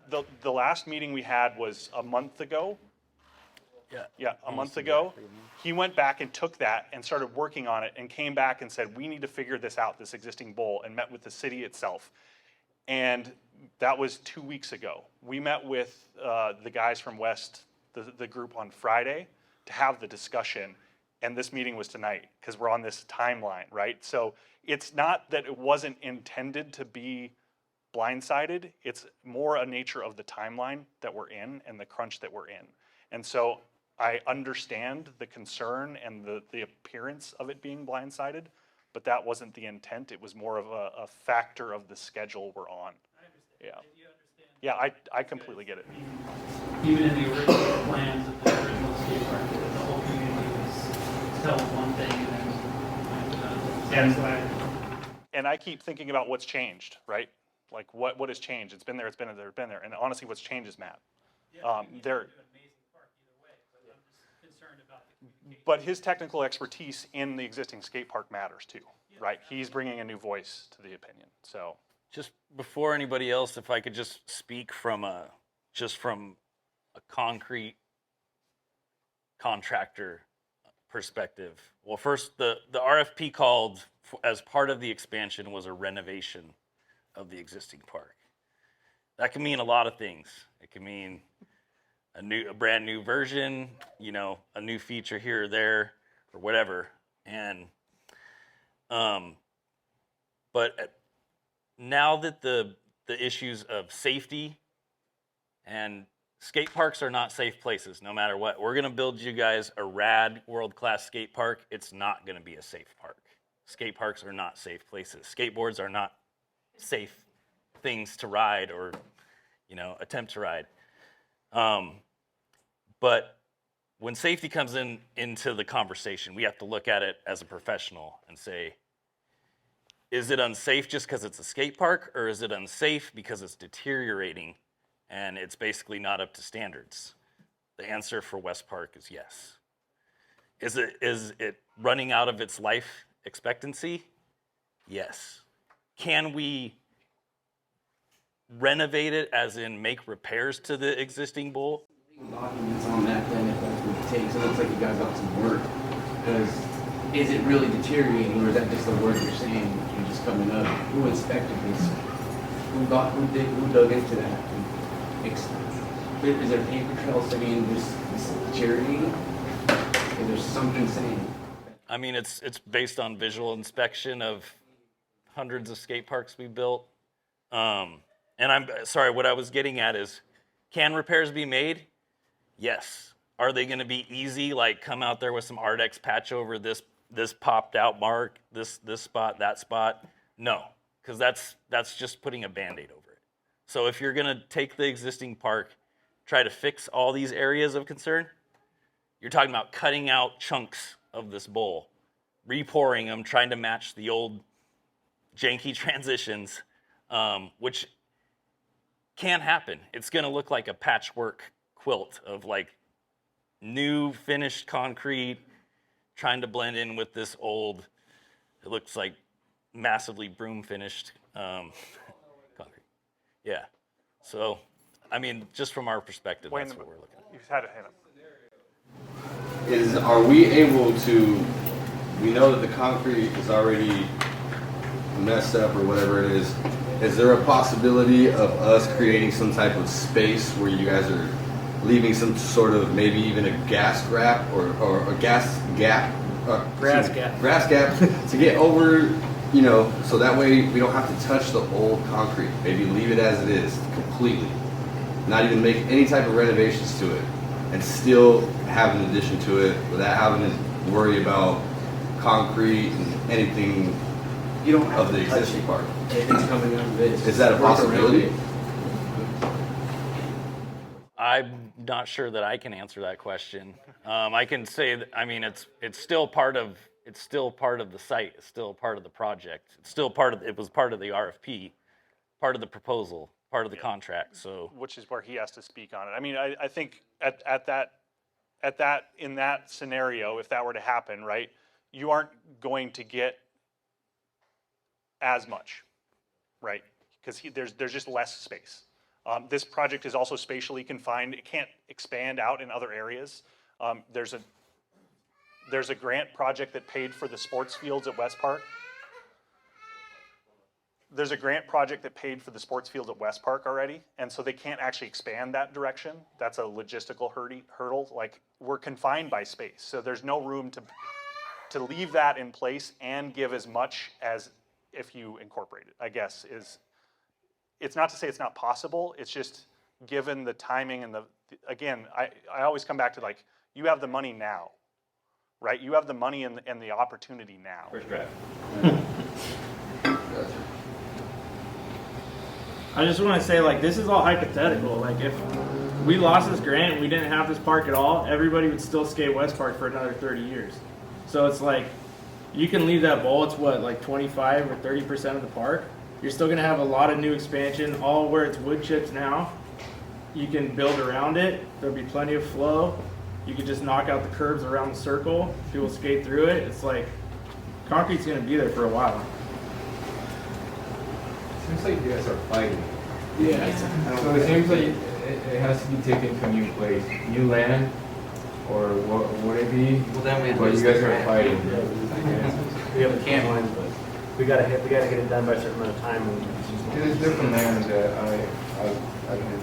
the last meeting we had was a month ago. Yeah, a month ago. He went back and took that and started working on it and came back and said, we need to figure this out, this existing bowl, and met with the city itself. And that was 2 weeks ago. We met with the guys from West, the group on Friday, to have the discussion. And this meeting was tonight because we're on this timeline, right? So it's not that it wasn't intended to be blindsided. It's more a nature of the timeline that we're in and the crunch that we're in. And so I understand the concern and the appearance of it being blindsided, but that wasn't the intent. It was more of a factor of the schedule we're on. I understand. Yeah. Did you understand? Yeah, I completely get it. Even in the original plans of the original skate park, the whole community was telling one thing and then And I keep thinking about what's changed, right? Like what has changed? It's been there, it's been there, it's been there. And honestly, what's changed is Matt. But his technical expertise in the existing skate park matters too, right? He's bringing a new voice to the opinion. So Just before anybody else, if I could just speak from a concrete contractor perspective. Well, first, the RFP called as part of the expansion was a renovation of the existing park. That can mean a lot of things. It can mean a brand new version, a new feature here or there, or whatever. And, but now that the issues of safety and skate parks are not safe places, no matter what. We're gonna build you guys a rad world-class skate park. It's not gonna be a safe park. Skate parks are not safe places. Skateboards are not safe things to ride or, attempt to ride. But when safety comes into the conversation, we have to look at it as a professional and say, is it unsafe just because it's a skate park, or is it unsafe because it's deteriorating and it's basically not up to standards? The answer for Westpark is yes. Is it running out of its life expectancy? Yes. Can we renovate it, as in make repairs to the existing bowl? Documents on that, then, if that's what it takes. It looks like you guys got some work. Because is it really deteriorating, or is that just the word you're saying? You're just coming up. Who inspected this? Who dug into that? Is there paper trails saying this deteriorating? Is there something saying? I mean, it's based on visual inspection of hundreds of skate parks we built. And I'm sorry, what I was getting at is, can repairs be made? Yes. Are they going to be easy? Like come out there with some Ardex patch over this popped out mark, this spot, that spot? No, because that's just putting a Band-Aid over it. So if you're going to take the existing park, try to fix all these areas of concern, you're talking about cutting out chunks of this bowl, repouring them, trying to match the old janky transitions, which can happen. It's going to look like a patchwork quilt of like new finished concrete trying to blend in with this old, it looks like massively broom finished concrete. Yeah. So, I mean, just from our perspective, that's what we're looking at. You've had a hand up. Are we able to, we know that the concrete is already messed up or whatever it is there a possibility of us creating some type of space where you guys are leaving some sort of, maybe even a gas gap or a grass gap to get over, you know, so that way we don't have to touch the old concrete, maybe leave it as it is completely, not even make any type of renovations to it, and still have an addition to it without having to worry about concrete and anything of the existing part. It's coming out of this. Is that a possibility? I'm not sure that I can answer that question. I can say that, I mean, it's still part of the site. It's still part of the project. It's still it was part of the RFP, part of the proposal, part of the contract. So, which is where he has to speak on it. I mean, I think in that scenario, if that were to happen, right, you aren't going to get as much, right? Because there's just less space. This project is also spatially confined. It can't expand out in other areas. There's a grant project that paid for the sports fields at Westpark. There's a grant project that paid for the sports fields at Westpark already, and so they can't actually expand that direction. That's a logistical hurdle. Like, we're confined by space, so there's no room to leave that in place and give as much as if you incorporate it, I guess. It's not to say it's not possible, it's just given the timing and again, I always come back to, like, you have the money now, right? You have the money and the opportunity now. First draft. I just want to say, like, this is all hypothetical. Like, if we lost this grant and we didn't have this park at all, everybody would still skate Westpark for another 30 years. So it's like, you can leave that bowl, it's what, like 25 or 30% of the park? You're still going to have a lot of new expansion, all where it's wood chips now. You can build around it. There'll be plenty of flow. You can just knock out the curbs around the circle. People skate through it. It's like, concrete's going to be there for a while. Seems like you guys are fighting. Yeah. So it seems like it has to be taken to a new place, new land, or what would it be? Well, then we. But you guys are fighting. We have a timeline, but we gotta get it done by a certain amount of time. There's different land that I can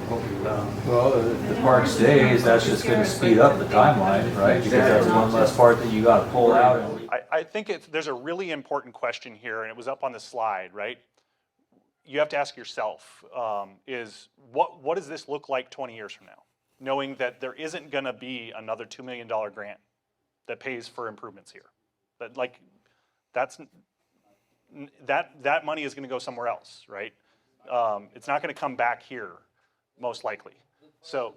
help you with. Well, the park stays, that's just gonna speed up the timeline, right? Because that's one less part that you gotta pull out. I think there's a really important question here, and it was up on the slide, right? You have to ask yourself, is what does this look like 20 years from now? Knowing that there isn't gonna be another $2 million grant that pays for improvements here. That, like, that money is gonna go somewhere else, right? It's not gonna come back here, most likely. So.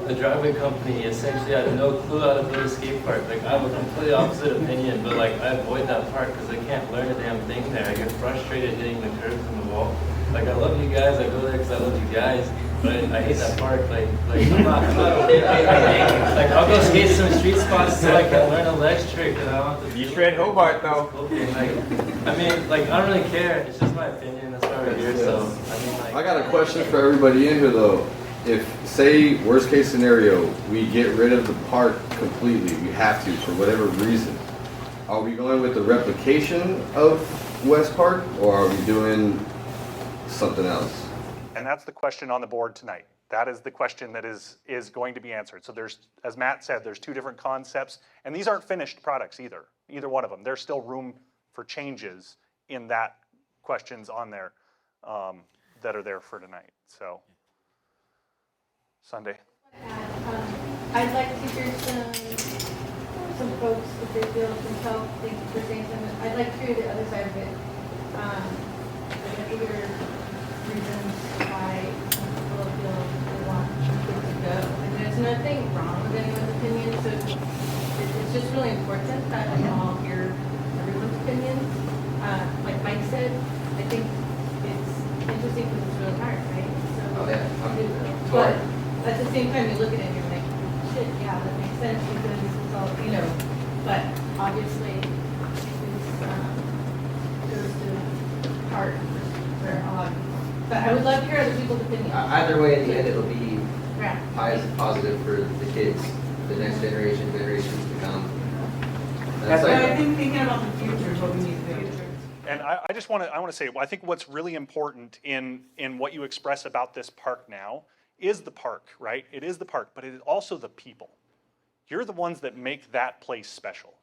The driving company essentially had no clue how to build a skate park. Like, I have a completely opposite opinion, but like, I avoid that part because I can't learn a damn thing there. I get frustrated hitting the curbs and the wall. Like, I love you guys, I go there because I love you guys, but I hate that park. Like I'm not okay like, I'll go skate some street spots so I can learn a ledge trick and I don't have to. You shred Hobart though. Okay, like, I mean, like, I don't really care. It's just my opinion. That's why we're here. So, I mean, like. I got a question for everybody in here though. If, say, worst case scenario, we get rid of the park completely, we have to, for whatever reason, are we going with the replication of Westpark, or are we doing something else? And that's the question on the board tonight. That is the question that is going to be answered. So there's, as Matt said, there's two different concepts, and these aren't finished products either one of them. There's still room for changes in that questions on there that are there for tonight, so. Sunday. I'd like to hear some folks, if they feel themselves, thank you for saying something. I'd like to hear the other side of it. I'd like to hear reasons why people feel they want kids to go. And there's nothing wrong with anyone's opinion, so it's just really important that we all hear everyone's opinions. like Mike said, I think it's interesting because it's really hard, right? So, Oh, yeah. but at the same time, you look at it and you're like, shit, yeah, that makes sense because it's all, you know, but obviously this goes to heart for a lot of people. But I would love to hear other people's opinions. Either way, in the end, it'll be Yeah. positive for the kids, the next generations to come. That's So like, I think thinking about the future is what we need to do. And I just want to say, I think what's really important in what you express about this park now is the park, right? It is the park, but it is also the people. You're the ones that make that place special.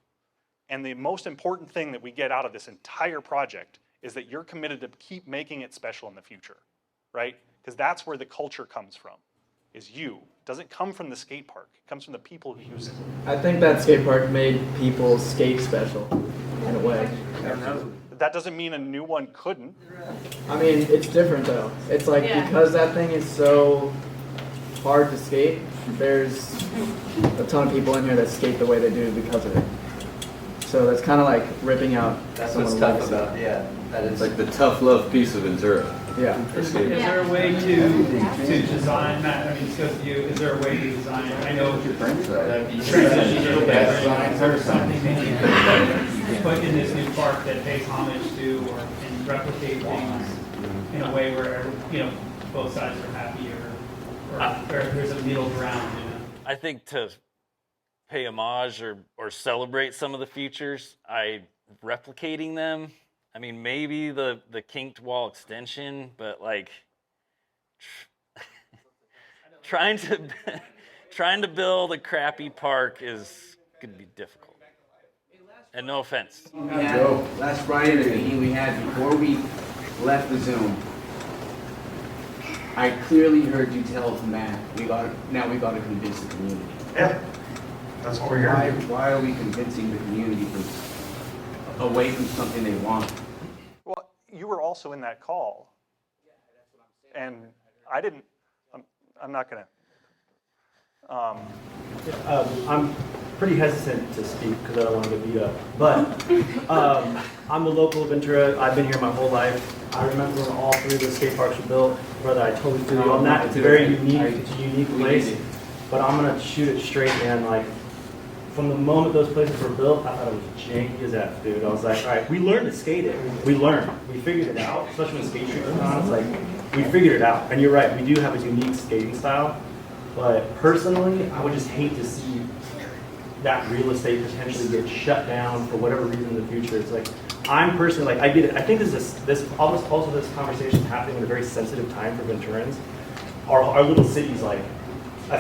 And the most important thing that we get out of this entire project is that you're committed to keep making it special in the future, right? Because that's where the culture comes from, is you. It doesn't come from the skate park. It comes from the people who use it. I think that skate park made people skate special, in a way. That doesn't mean a new one couldn't. I mean, it's different though. It's like, Yeah. because that thing is so hard to skate, there's a ton of people in here that skate the way they do because of it. So that's kind of like ripping out that's what's someone's tough legacy. about, yeah, that It's is. like the tough love piece of Ventura. Yeah. Is there a way to design that? I mean, it's just you. Is there a way to design? I know transition to or something that you could put in this new park that pays homage to or and replicate things in a way where both sides are happy or there's a middle ground. I think to pay homage or celebrate some of the features, replicating them. I mean, maybe the kinked wall extension, but like trying to build a crappy park could be difficult. And no offense. Joe, last Friday, the meeting we had before we left the Zoom, I clearly heard you tell Matt, now we got to convince the community. Yeah, that's what we're here. Why are we convincing the community away from something they want? Well, you were also in that call. And I didn't, I'm not going to. I'm pretty hesitant to speak because I don't want to get beat up. But I'm a local Ventura. I've been here my whole life. I remember when all three of the skate parks were built. Brother, I totally feel you on that. It's a very unique, it's a unique place. But I'm gonna shoot it straight, man. Like from the moment those places were built, I thought it was janky as F, dude. I was like, all right, we learned to skate it. We figured it out. Especially when skate street was on, it's like we figured it out. And you're right, we do have a unique skating style. But personally, I would just hate to see that real estate potentially get shut down for whatever reason in the future. It's like, I'm personally, like, I get it. I think this conversation is happening at a very sensitive time for Venturans. Our little city's like,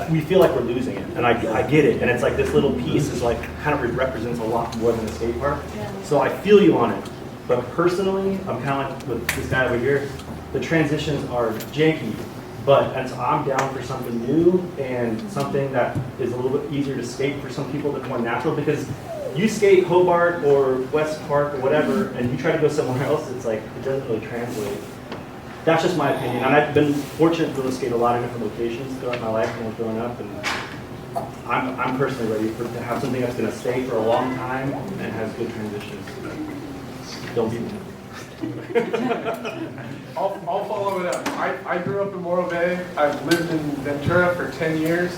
we feel like we're losing it, and I get it. And it's like this little piece is like, kind of represents a lot more than a skate park. So I feel you on it. But personally, I'm kind of like with this guy over here, the transitions are janky. And so I'm down for something new and something that is a little bit easier to skate for some people that's more natural, because you skate Hobart or Westpark or whatever, and you try to go somewhere else, it's like, it doesn't really translate. That's just my opinion. And I've been fortunate to skate a lot of different locations throughout my life when I was growing up, and I'm personally ready to have something that's going to stay for a long time and has good transitions. Don't be me. I'll follow it up. I grew up in Morro Bay. I've lived in Ventura for 10 years.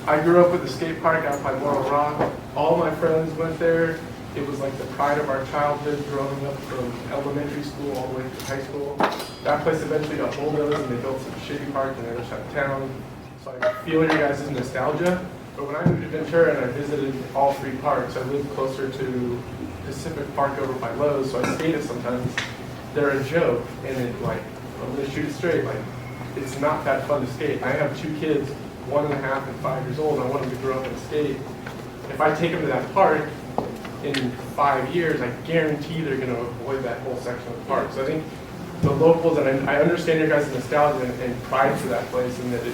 I grew up with the skate park out by Morro Rock. All my friends went there. It was like the pride of our childhood growing up from elementary school all the way to high school. That place eventually got bulldozed and they built some shitty park in the other side of town. So I feel your guys' nostalgia. But when I moved to Ventura and I visited all three parks, I lived closer to Pacific Park over by Lowe's, so I skated sometimes. They're a joke, and it, like, I'm gonna shoot it straight, like, it's not that fun to skate. I have 2 kids, 1.5 and 5 years old. I want them to grow up and skate. If I take them to that park in 5 years, I guarantee they're gonna avoid that whole section of the park. So I think the locals, and I understand your guys' nostalgia and pride for that place, and that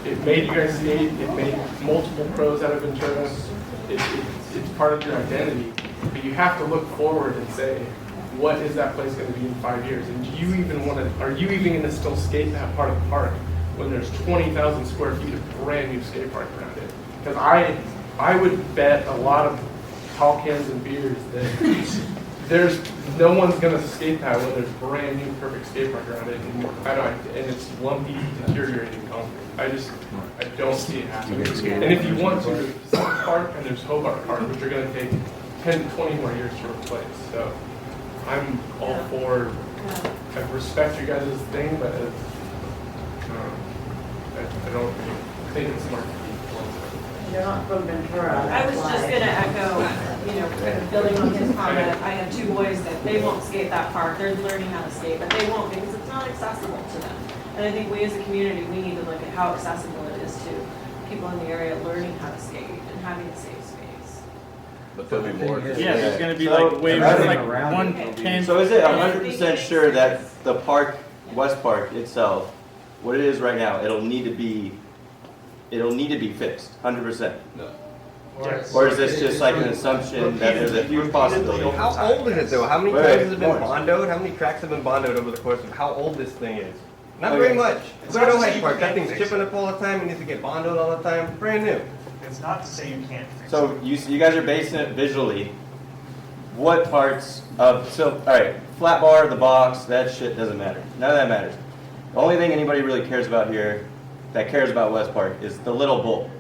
it made you guys skate, it made multiple pros out of Ventura. It's part of your identity, but you have to look forward and say, what is that place going to be in 5 years? And do you even want to, are you even going to still skate that part of the park when there's 20,000 square feet of brand new skate park around it? Because I would bet a lot of tall cans and beers that there's no one's gonna skate pad when there's brand new perfect skate park around it, and it's lumpy, deteriorating concrete. I don't see it happening. And if you want to, there's Pacific Park and there's Hobart Park, which are gonna take 10 to 20 more years to replace. So I'm all for, I respect you guys' thing, but I don't think it's smart to keep one. You're not from Ventura. I was just gonna echo, building on his comment, I have two boys that they won't skate that park, they're learning how to skate, but they won't because it's not accessible to them. And I think we as a community, we need to look at how accessible it is to people in the area learning how to skate and having a safe space. But there'll be more. Yeah, there's gonna be So, like waves rather like than 110. So is it 100% sure that the park, West Park itself, what it is right now, it'll need to be fixed, 100%? No. Yes. Or is this just like an assumption that there's a huge possibility? How old is it though? How many Wait, times has it been Lawrence. bondoed? How many tracks have been bondoed over the course of how old this thing is? Not Okay. very much. It's Go not to to say Hyde you Park. That can't thing's fix chipping up all the time. It needs to get bondoed all the time. Brand new. It's not to say you can't fix it. So you guys are basing it visually. What parts of, so, all right, flat bar, the box, that shit doesn't matter. None of that matters. The only thing anybody really cares about here, that cares about West Park, is the little bowl.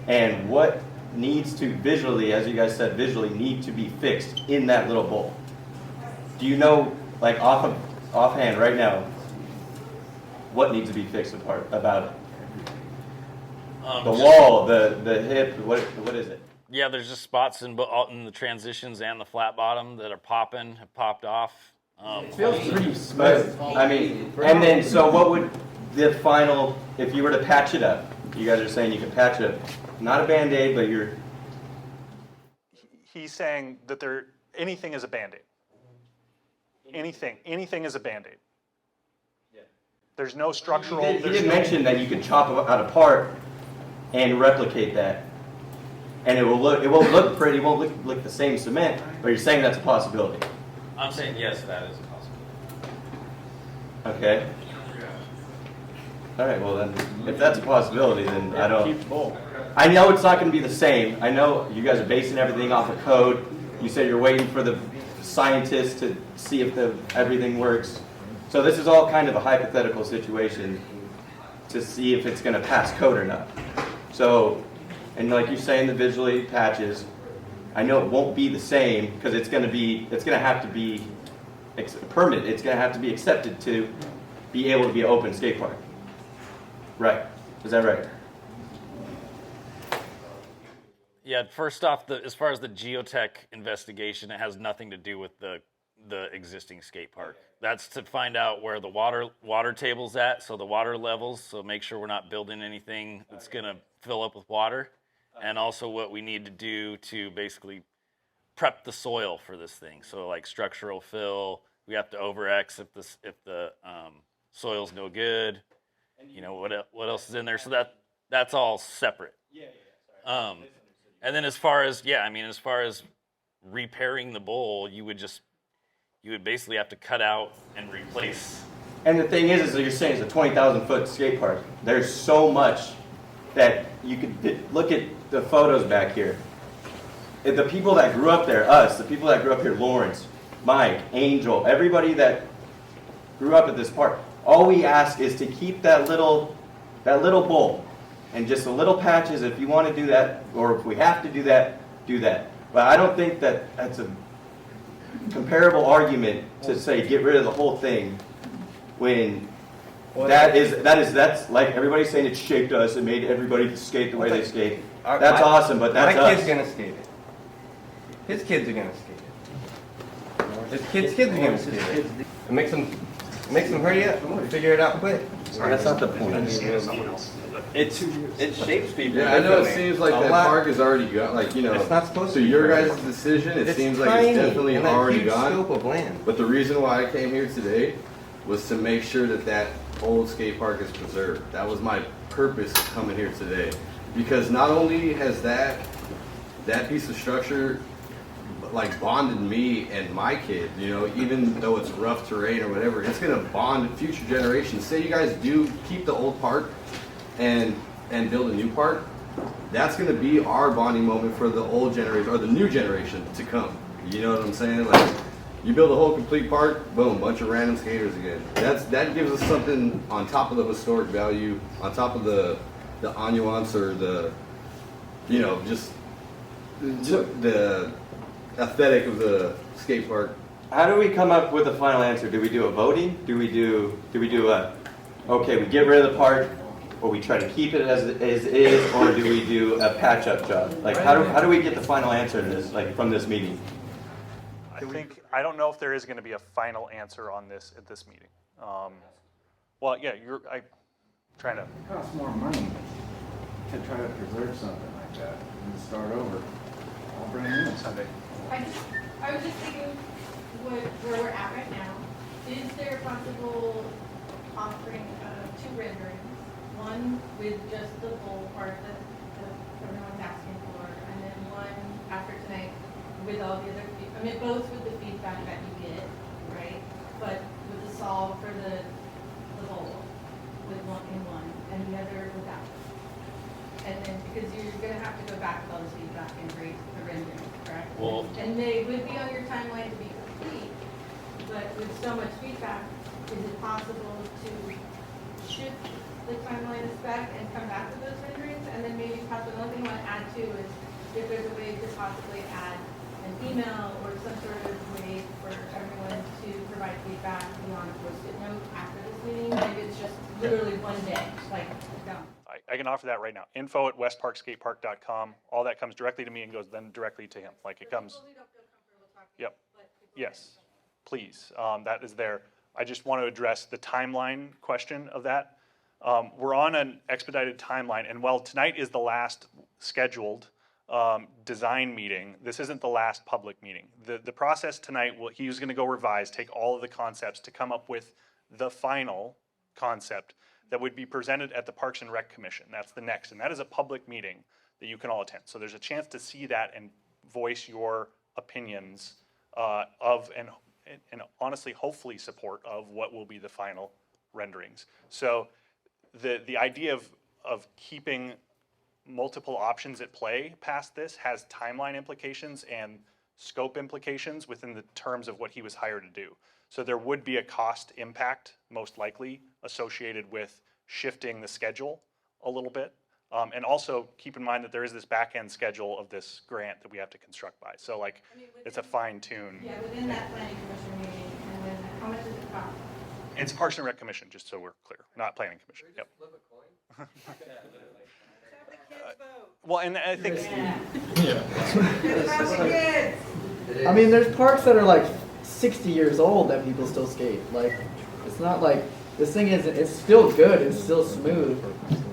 And what needs to visually, as you guys said, visually need to be fixed in that little bowl. Do you know, like offhand right now, what needs to be fixed about it? The wall, the hip, what is it? Yeah, there's just spots in the transitions and the flat bottom that are have popped off. It feels pretty smooth. I mean, and then, so what would the final, if you were to patch it up, you guys are saying you can patch it up, not a Band-Aid, but you're... He's saying that anything is a Band-Aid. Anything is a Band-Aid. There's no structural... He did mention that you could chop it out apart and replicate that. And it won't look pretty, it won't look the same cement, but you're saying that's a possibility. I'm saying yes, that is a possibility. Okay. All right, well then, if that's a possibility, then I don't... I know it's not going to be the same. I know you guys are basing everything off of code. You said you're waiting for the scientists to see if everything works. So this is all kind of a hypothetical situation to see if it's going to pass code or not. So, and like you're saying, the visually patches, I know it won't be the same because it's going to have to be permitted. It's going to have to be accepted to be able to be an open skate park. Right. Is that right? Yeah, first off, as far as the geotech investigation, it has nothing to do with the existing skate park. That's to find out where the water table's at, so the water levels, so make sure we're not building anything that's going to fill up with water, and also what we need to do to basically prep the soil for this thing. So like structural fill, we have to over-X if the soil's no good. You know, what else is in there? So that's all separate. And then as far as repairing the bowl, you would basically have to cut out and replace. And the thing is you're saying it's a 20,000-foot skate park. There's so much that you could look at the photos back here. The people that grew up there, the people that grew up here, Lawrence, Mike, Angel, everybody that grew up at this park, all we ask is to keep that little bowl and just the little patches. If you want to do that, or if we have to do that, do that. But I don't think that's a comparable argument to say get rid of the whole thing when that's like everybody's saying it shaped us and made everybody skate the way they skate. That's awesome, but that's my us. kid's gonna skate it. His kids are gonna skate it. His kids are gonna skate it. It makes them hurry up. Figure it out quick. That's not the point. It shapes people. Yeah, I know it seems like that park is already gone. Like, you know, it's not supposed to. to be. Your guys' decision, it seems like it's definitely in that already huge gone. scope of land. But the reason why I came here today was to make sure that old skate park is preserved. That was my purpose of coming here today, because not only has that piece of structure like bonded me and my kid, you know, even though it's rough terrain or whatever, it's gonna bond future generations. Say you guys do keep the old park and build a new park, that's gonna be our bonding moment for the old generation or the new generation to come. You know what I'm saying? Like, you build a whole complete park, boom, bunch of random skaters again. That gives us something on top of the historic value, on top of the nuance or the, you know, just the aesthetic of the skate park. How do we come up with a final answer? Do we do a voting? Do we do a, okay, we get rid of the park, or we try to keep it as is, or do we do a patch-up job? Like, how do we get the final answer to this, like, from this meeting? I don't know if there is going to be a final answer on this at this meeting. Well, yeah, I'm trying to. It costs more money to try to preserve something like that and start over. I'll bring it in Sunday. I was just thinking, where we're at right now, is there a possible offering of 2 renderings? One with just the bowl part that everyone's asking for, and then one after tonight with all the other, I mean, both with the feedback that you get, right? But with the solve for the bowl with one, and the other without. And then, because you're gonna have to go back with all this feedback and grade the rendering, correct? Well, and they would be on your timeline to be complete, but with so much feedback, is it possible to shift the timeline of spec and come back with those renderings? And then maybe possibly, one thing I want to add too is if there's a way to possibly add an email or some sort of way for everyone to provide feedback beyond a post-it note after this meeting. Maybe it's just literally one day, like, done. I can offer that right now. info@westparkskatepark.com. All that comes directly to me and goes then directly to him. Like, it comes. Yep. Yes. Please. That is there. I just want to address the timeline question of that. We're on an expedited timeline, and while tonight is the last scheduled design meeting, this isn't the last public meeting. The process tonight, he was going to go revise, take all of the concepts to come up with the final concept that would be presented at the Parks and Rec Commission. That's the next, and that is a public meeting that you can all attend. So there's a chance to see that and voice your opinions of and honestly, hopefully support of what will be the final renderings. So the idea of keeping multiple options at play past this has timeline implications and scope implications within the terms of what he was hired to do. So there would be a cost impact, most likely, associated with shifting the schedule a little bit. And also keep in mind that there is this back-end schedule of this grant that we have to construct by. So like, it's a fine tune. Yeah, within that planning commission meeting, and then how much does it cost? It's Parks and Rec Commission, just so we're clear, not Planning Commission. Yep. Well, and I think. I mean, there's parks that are like 60 years old that people still skate. Like, it's not like, this thing isn't, it's still good, it's still smooth,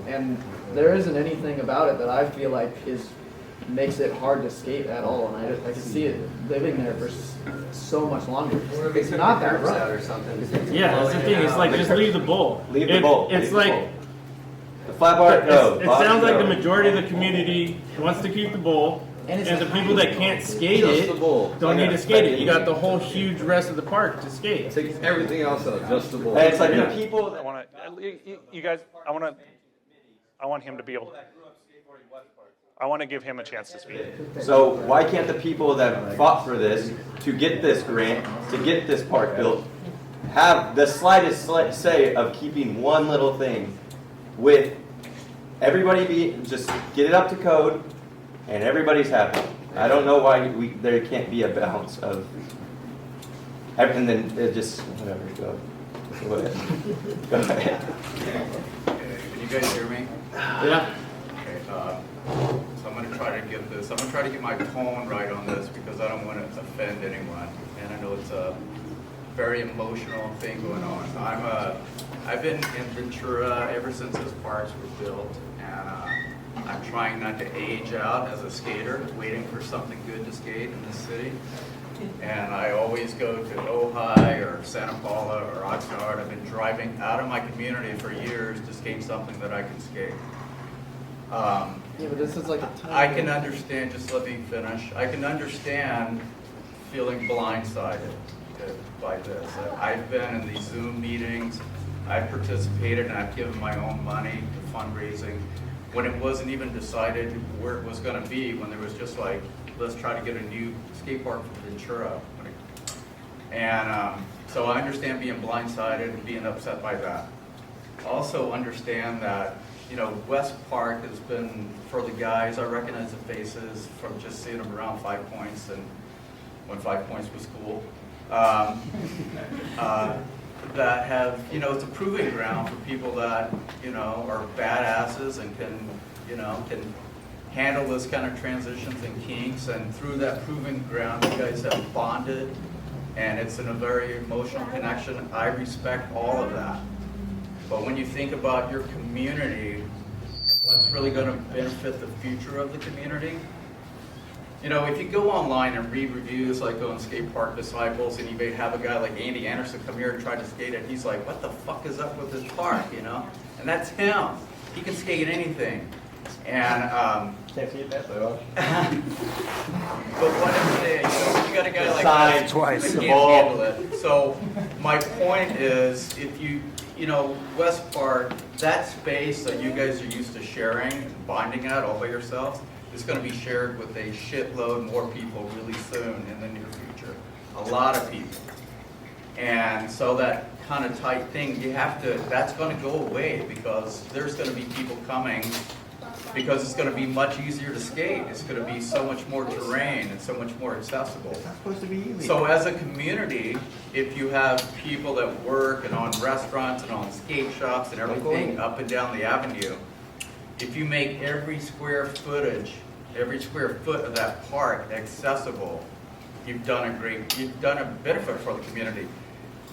and there isn't anything about it that I feel like makes it hard to skate at all, and I can see it living there for so much longer. It's not that rough. Or something. Yeah, that's the thing. It's like, just leave the bowl. Leave the bowl. It's like, the flat bar, go. it sounds like the majority of the community wants to keep the bowl, and the people that can't skate it don't need to skate it. You got the whole huge rest of the park to skate. Take everything else out, just the bowl. And it's like the people that want to, you guys, I want him to be able to. I want to give him a chance to speak. So why can't the people that fought for this, to get this grant, to get this park built, have the slightest say of keeping one little thing with everybody just get it up to code and everybody's happy. I don't know why there can't be a balance of, and then it just, whatever, go ahead. Go ahead. Can you guys hear me? Yeah. Okay, so I'm going to try to get my tone right on this because I don't want to offend anyone. And I know it's a very emotional thing going on. I've been in Ventura ever since those parks were built, and I'm trying not to age out as a skater, waiting for something good to skate in this city. And I always go to Ojai or Santa Paula or Oxnard. I've been driving out of my community for years to skate something that I can skate. Yeah, but this is like a I can understand, just let me finish. I can understand feeling blindsided by this. I've been in these Zoom meetings. I've participated and I've given my own money to fundraising when it wasn't even decided where it was gonna be, when there was just like, let's try to get a new skate park for Ventura. And so I understand being blindsided and being upset by that. Also understand that, you know, Westpark has been, for the guys, I recognize the faces from just seeing them around 5 Points and when 5 Points was cool. That have, you know, it's a proving ground for people that, you know, are badasses and can, you know, can handle this kind of transitions and kinks. And through that proving ground, you guys have bonded, and it's in a very emotional connection. I respect all of that. But when you think about your community, what's really going to benefit the future of the community, you know, if you go online and read reviews like on Skatepark Disciples, and you may have a guy like Andy Anderson come here and try to skate it, he's like, what the fuck is up with this park, you know? And that's him. He can skate anything. And can't see it that though. But what I'm saying, you know, you got a guy like that twice. that can't handle it. So my point is, if you know, Westpark, that space that you guys are used to sharing and bonding at all by yourselves, is going to be shared with a shitload more people really soon in the near future. A lot of people. And so that kind of tight thing, you have to, that's going to go away because there's going to be people coming because it's going to be much easier to skate. It's going to be so much more terrain and so much more accessible. It's not supposed to be easy. So as a community, if you have people that work and own restaurants and own skate shops and everything up and down the avenue, if you make every square foot of that park accessible, you've done a benefit for the community.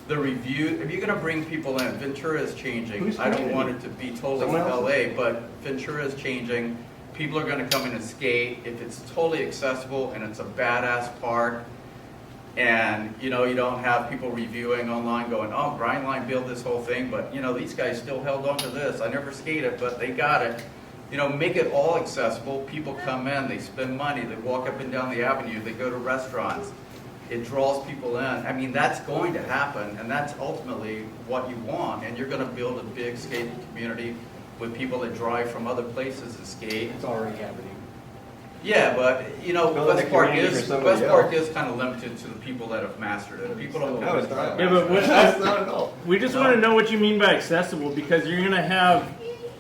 The review, if you're gonna bring people in, Ventura is changing. I don't want it to be totally LA, but Ventura is changing. People are gonna come in and skate. If it's totally accessible and it's a badass park, and you know, you don't have people reviewing online going, oh, Brian Line built this whole thing, but you know, these guys still held on to this. I never skated, but they got it. You know, make it all accessible. People come in, they spend money, they walk up and down the avenue, they go to restaurants. It draws people in. I mean, that's going to happen, and that's ultimately what you want. And you're going to build a big skating community with people that drive from other places to skate. It's already happening. Yeah, but you know, Build a community for somebody Westpark else. is kind of limited to the people that have mastered it. People don't. No, it's not. Yeah, but That's not at all. we just want to know what you mean by accessible, because you're gonna have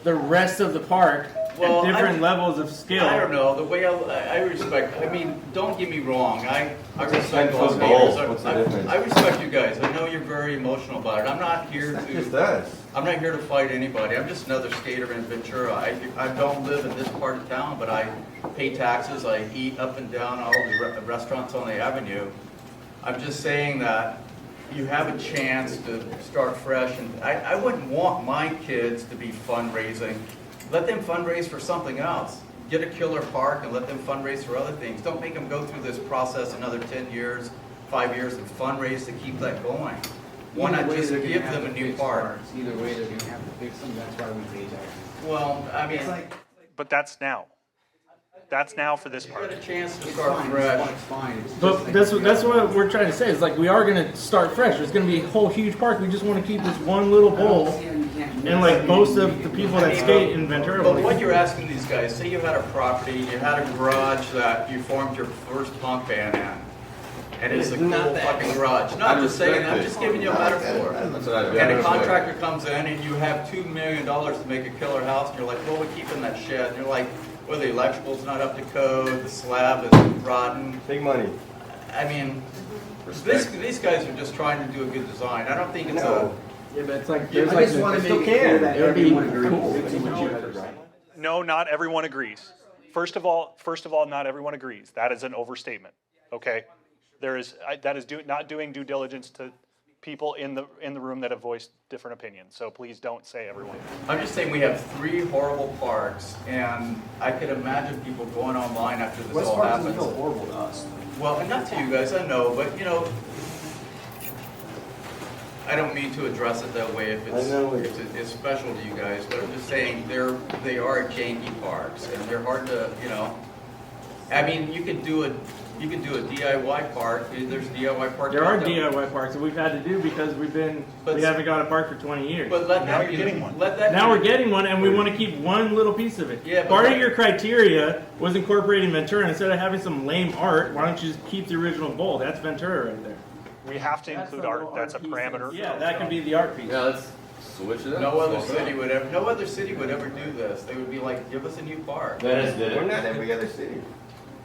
the rest of the park Well, at different levels of skill. I don't know. The way I respect. I mean, don't get me wrong. I respect all 10-foot skaters. bowl. What's the difference? I respect you guys. I know you're very emotional about it. I'm not here It's not to. just us. I'm not here to fight anybody. I'm just another skater in Ventura. I don't live in this part of town, but I pay taxes. I eat up and down all the restaurants on the avenue. I'm just saying that you have a chance to start fresh, and I wouldn't want my kids to be fundraising. Let them fundraise for something else. Get a killer park and let them fundraise for other things. Don't make them go through this process another 10 years, 5 years and fundraise to keep that going. Why not just give them a new park? Either way, they're gonna have to fix them, that's why we pay taxes. Well, I mean, But that's now. That's now for this you part. got a chance to start fresh. It's fine, it's But that's what we're trying to say. Is like we are gonna start fresh. There's gonna be a whole huge park. We just want to keep this one little bowl. And like most of the people that skate in Ventura. But what you're asking these guys, say you had a property, you had a garage that you formed your first punk band in. And it's a cool fucking garage. No, I'm just saying, I'm just giving you a metaphor. And a contractor comes in and you have $2 million to make a killer house, and you're like, well, we're keeping that shit. And you're like, well, the electrical's not up to code, the slab is rotten. Big money. I mean, these guys are just trying to do a good design. I don't think it's a... Yeah, but it's like I there's like just want to still make it clear that It'd be everyone agrees. cool. No, not everyone agrees. First of all, not everyone agrees. That is an overstatement. Okay, that is not doing due diligence to people in the room that have voiced different opinions. So please don't say everyone. I'm just saying we have 3 horrible parks, and I could imagine people going online after this all happens. Westpark doesn't feel horrible to us. Well, and not to you guys, I know, but you know, I don't mean to address it that way if it's special to you guys, but I'm just saying they are janky parks, and they're hard to, you know, I mean, you could do a DIY park. There's DIY parks. There are out DIY parks that we've had to do because we haven't got a park for 20 years. But Now you're getting one. Now we're getting one, and we want to keep one little piece of it. Yeah, but Part of your criteria was incorporating Ventura. Instead of having some lame art, why don't you just keep the original bowl? That's Ventura right there. We have to include art. That's a parameter. Yeah, that can be the art piece. Yeah, let's switch it up. No other Swap it city up. would ever. No other city would ever do this. They would be like, give us a new park. Venice did We're it. not every other city.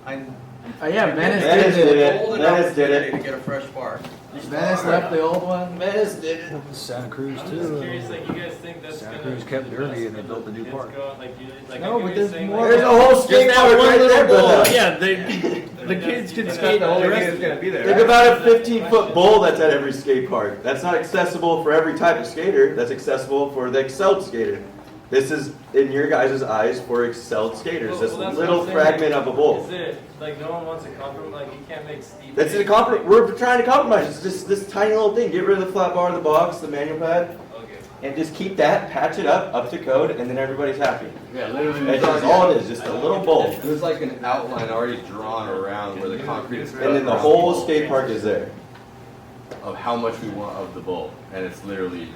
Yeah, Venice Venice did did it. it. Old Venice enough did it. to get a fresh park. Venice left the old one. Venice did it. Santa Cruz I'm too. just curious, like, you guys think that's Santa gonna Cruz kept be dirty best and they for built the new kids park. going, like, like, No, I but get there's what you're more. saying, There's a whole Just skate that park one right little there, bowl. brother. Yeah, the kids can skate the rest of it. be there. Think about a 15-foot bowl that's at every skate park. That's not accessible for every type of skater. That's accessible for the excelled skater. This is, in your guys' eyes, for excelled skaters. This Well, that's little what I'm saying. fragment of a bowl. Is it, like, no one wants a compromise, like, you can't make steep. That's a we're trying to compromise. It's just this tiny little thing. Get rid of the flat bar, the box, the manual pad, Okay. and just keep that, patch it up to code, and then everybody's happy. Yeah, literally. That's all it is, just a little bowl. There's like an outline already drawn around where the concrete is. And then the whole skate park is there. Of how much we want of the bowl, and it's literally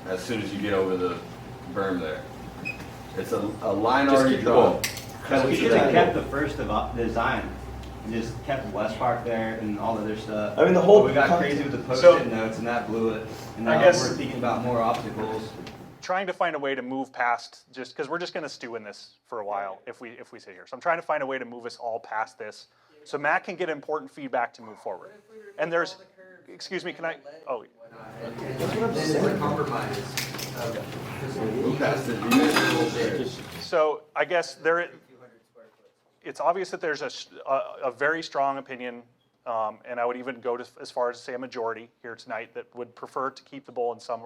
as soon as you get over the berm there. It's a line Just already keep the drawn. bowl. Because we Keep should that have bowl. kept the first design. And just kept Westpark there and all the other stuff. I mean, the whole But we got con- crazy with the post-it So- notes and that blew it. And I now guess- we're thinking about more obstacles. Trying to find a way to move past, just because we're just going to stew in this for a while if we sit here. So I'm trying to find a way to move us all past this, so Matt can get important feedback to move forward. And there's, excuse me, can I? Oh, This is a compromise Move past it. so I guess it's obvious that there's a very strong opinion, and I would even go as far as to say a majority here tonight that would prefer to keep the bowl in some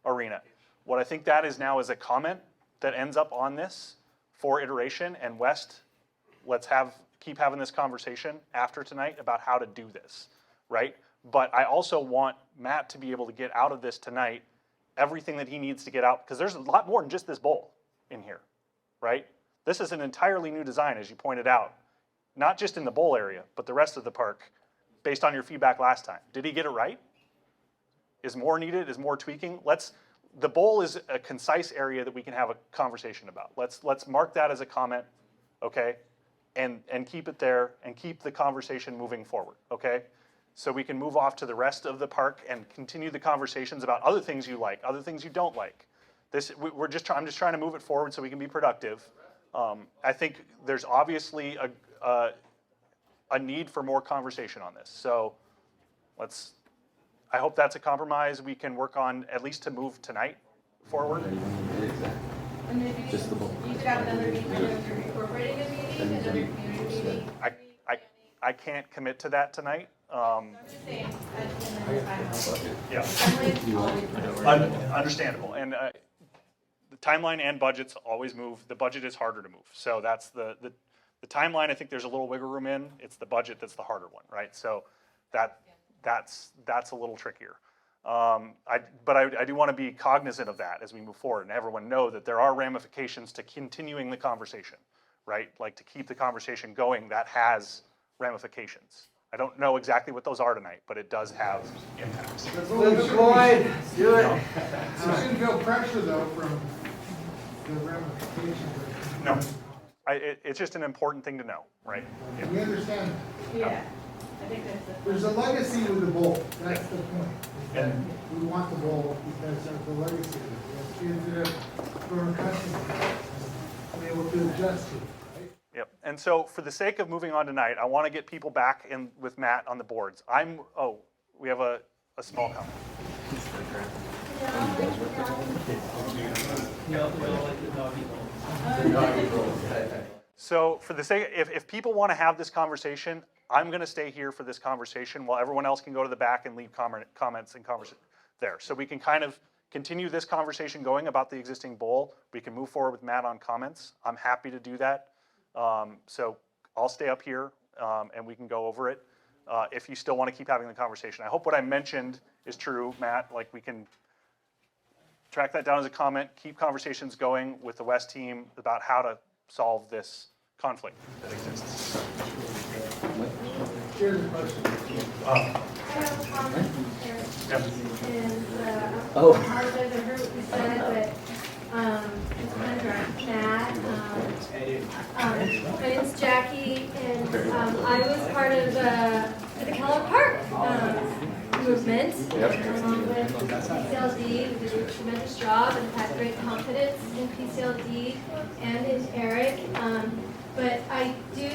arena. What I think that is now is a comment that ends up on this for iteration, and West, let's keep having this conversation after tonight about how to do this, right? But I also want Matt to be able to get out of this tonight everything that he needs to get out, because there's a lot more than just this bowl in here, right? This is an entirely new design, as you pointed out, not just in the bowl area, but the rest of the park, based on your feedback last time. Did he get it right? Is more needed? Is more tweaking? The bowl is a concise area that we can have a conversation about. Let's mark that as a comment, okay? And keep it there and keep the conversation moving forward, okay? So we can move off to the rest of the park and continue the conversations about other things you like, other things you don't like. I'm just trying to move it forward so we can be productive. I think there's obviously a need for more conversation on this. So I hope that's a compromise we can work on, at least to move tonight forward. And maybe you could have another meeting, if you're incorporating a meeting, another community meeting. I can't commit to that tonight. I'm just saying, Yeah. Understandable. And the timeline and budgets always move. The budget is harder to move. So that's the timeline. I think there's a little wiggle room in. It's the budget that's the harder one, right? So that's a little trickier. But I do want to be cognizant of that as we move forward, and everyone know that there are ramifications to continuing the conversation, right? Like to keep the conversation going, that has ramifications. I don't know exactly what those are tonight, but it does have impacts. Flip a coin. Do it. You shouldn't feel pressure though from the ramifications. No, it's just an important thing to know, right? Yeah. We understand. Yeah, I think that's it. There's a legacy with the bowl. That's the point. And We want the bowl because of the legacy. We have kids that have grown accustomed to it and be able to adjust to it. Yep. And so for the sake of moving on tonight, I want to get people back in with Matt on the boards. We have a small comment. So for the sake, if people want to have this conversation, I'm going to stay here for this conversation while everyone else can go to the back and leave comments and there. So we can kind of continue this conversation going about the existing bowl. We can move forward with Matt on comments. I'm happy to do that. So I'll stay up here and we can go over it if you still want to keep having the conversation. I hope what I mentioned is true, Matt. Like we can track that down as a comment, keep conversations going with the West team about how to solve this conflict that exists. Here's a question. I have a comment, Eric. Yep. And, Oh. I apologize, I heard what you said, but, it's kind of direct. Matt, my name's Jackie, and, I was part of the Kellogg Park, movement. Along with PCLD, we did a tremendous job and had great confidence in PCLD and in Eric. But I do,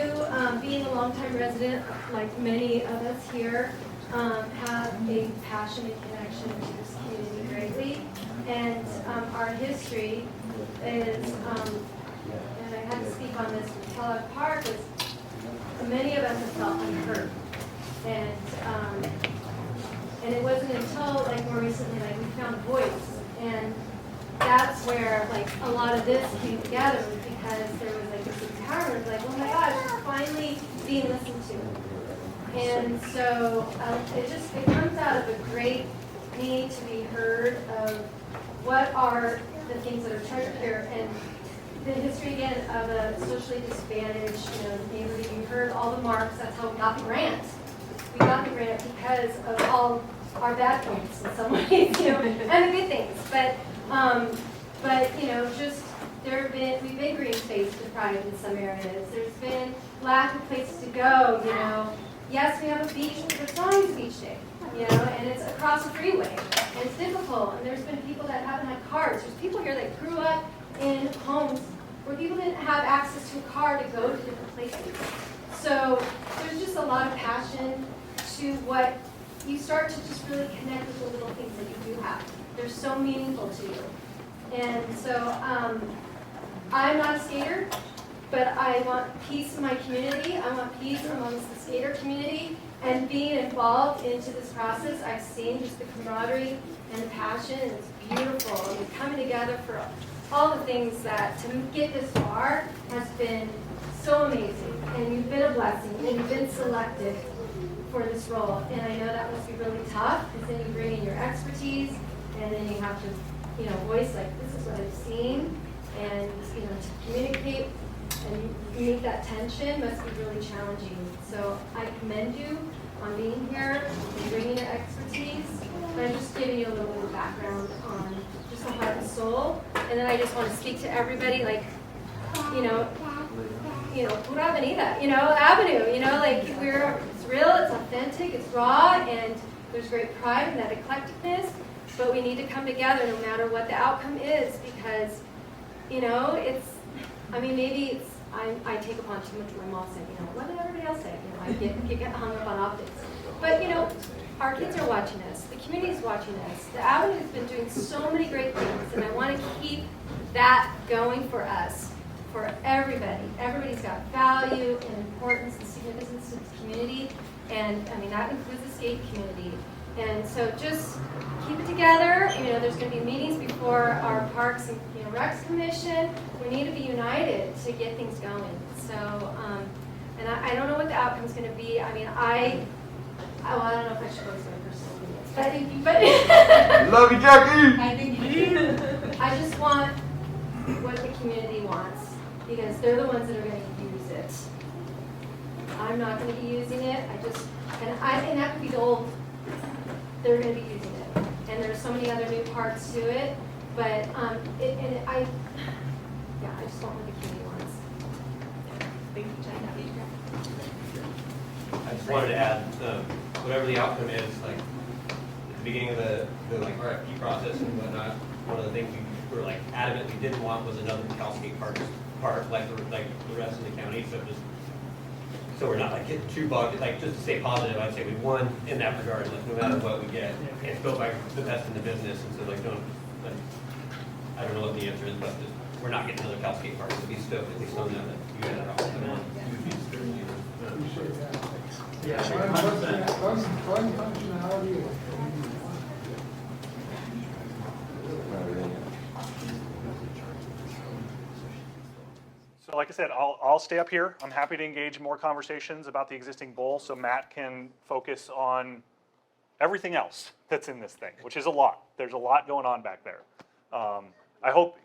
being a longtime resident, like many of us here, have a passion and connection to this community greatly. And our history is, and I had to speak on this with Kellogg Park, is many of us have felt unheard. And it wasn't until like more recently, like we found a voice. And that's where like a lot of this came together, was because there was like this empowerment, like, oh my gosh, we're finally being listened to. And so it comes out of a great need to be heard of what are the things that are treasured here. And the history again of a socially disadvantaged, neighborhood. You heard all the marks, that's how we got the grant. We got the grant because of all our bad points in some ways, and the good things. But just we've been green space deprived in some areas. There's been lack of places to go, Yes, we have a beach, but it's not always beach day, and it's across a freeway, and it's difficult. And there's been people that haven't had cars. There's people here that grew up in homes where people didn't have access to a car to go to different places. So there's just a lot of passion to what you start to just really connect with the little things that you do have. They're so meaningful to you. And so I'm not a skater, but I want peace in my community. I want peace amongst the skater community. And being involved into this process, I've seen just the camaraderie and the passion, and it's beautiful. And coming together for all the things that to get this far has been so amazing. And you've been a blessing, and you've been selected for this role. And I know that must be really tough, because then you bring in your expertise, and then you have to, voice like, this is what I've seen, and, to communicate and meet that tension must be really challenging. So I commend you on being here and bringing your expertise. But I'm just giving you a little bit of background on just the heart and soul. And then I just want to speak to everybody, like, Pura Avenida, Avenue, it's real, it's authentic, it's raw, and there's great pride in that eclecticness, but we need to come together no matter what the outcome is, because, I take upon too much what my mom said, what did everybody else say? I get hung up on optics. But, our kids are watching us, the community's watching us, the Avenue has been doing so many great things, and I want to keep that going for us. For everybody. Everybody's got value and importance and significance to the community, and that includes the skate community. And so just keep it together. There's going to be meetings before our Parks and Recs Commission. We need to be united to get things going. So, and I don't know what the outcome's going to be. I don't know if I should go to my personal opinions, but Love you, Jackie. I think I just want what the community wants, because they're the ones that are going to use it. I'm not going to be using it. And that could be the old. They're going to be using it, and there's so many other new parts to it. But I just want what the community wants. Thank you, China. I just wanted to add, whatever the outcome is, like at the beginning of the RFP process and whatnot, one of the things we were adamant we didn't want was another Cal Skatepark like the rest of the county. So we're not getting too bogged. Just to stay positive, I'd say we won in that regard. No matter what we get, and it's built by the best in the business. And so I don't know what the answer is, but we're not getting another Cal Skatepark. We'd be stoked at least on that. You guys are awesome. Fun functionality. So like I said, I'll stay up here. I'm happy to engage in more conversations about the existing bowl so Matt can focus on everything else that's in this thing, which is a lot. There's a lot going on back there. I hope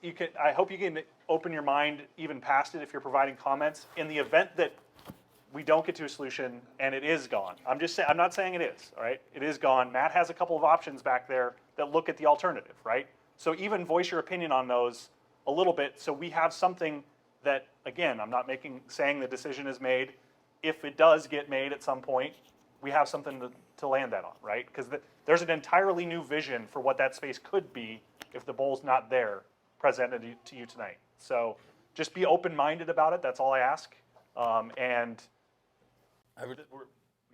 I hope you can open your mind even past it if you're providing comments. In the event that we don't get to a solution and it is gone, I'm not saying it is, all right? It is gone. Matt has a couple of options back there that look at the alternative, right? So even voice your opinion on those a little bit so we have something that, again, I'm not saying the decision is made. If it does get made at some point, we have something to land that on, right? Because there's an entirely new vision for what that space could be if the bowl's not there presented to you tonight. So just be open-minded about it. That's all I ask. And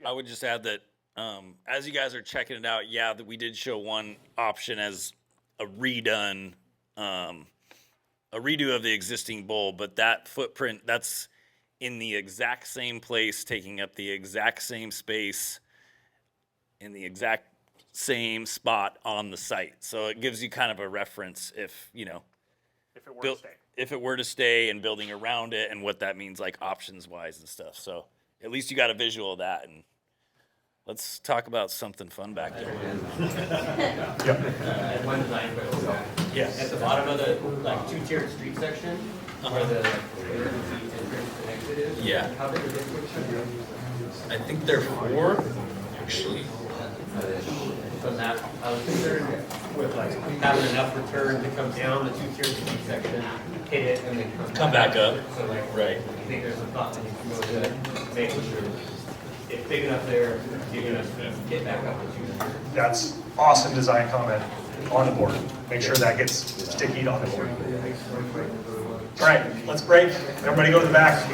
I would just add that as you guys are checking it out, that we did show one option as a redo of the existing bowl, but that footprint, that's in the exact same place, taking up the exact same space in the exact same spot on the site. So it gives you kind of a reference if it were to stay and building around it and what that means like options wise and stuff. So at least you got a visual of that, and let's talk about something fun back there. One design question. Yes. At the bottom of the two-tiered street section, where the emergency entrance and exit is. Yeah. How big are they? I think they're 4, actually. From that, I was concerned with having enough return to come down the two-tiered street section, hit it, and then Come back up. So Right. I think there's a thought that you can go to making sure it's big enough there, big enough to get back up to two-tiered. that's awesome design comment on the board. Make sure that gets stickied on the board. All right, let's break. Everybody go to the back.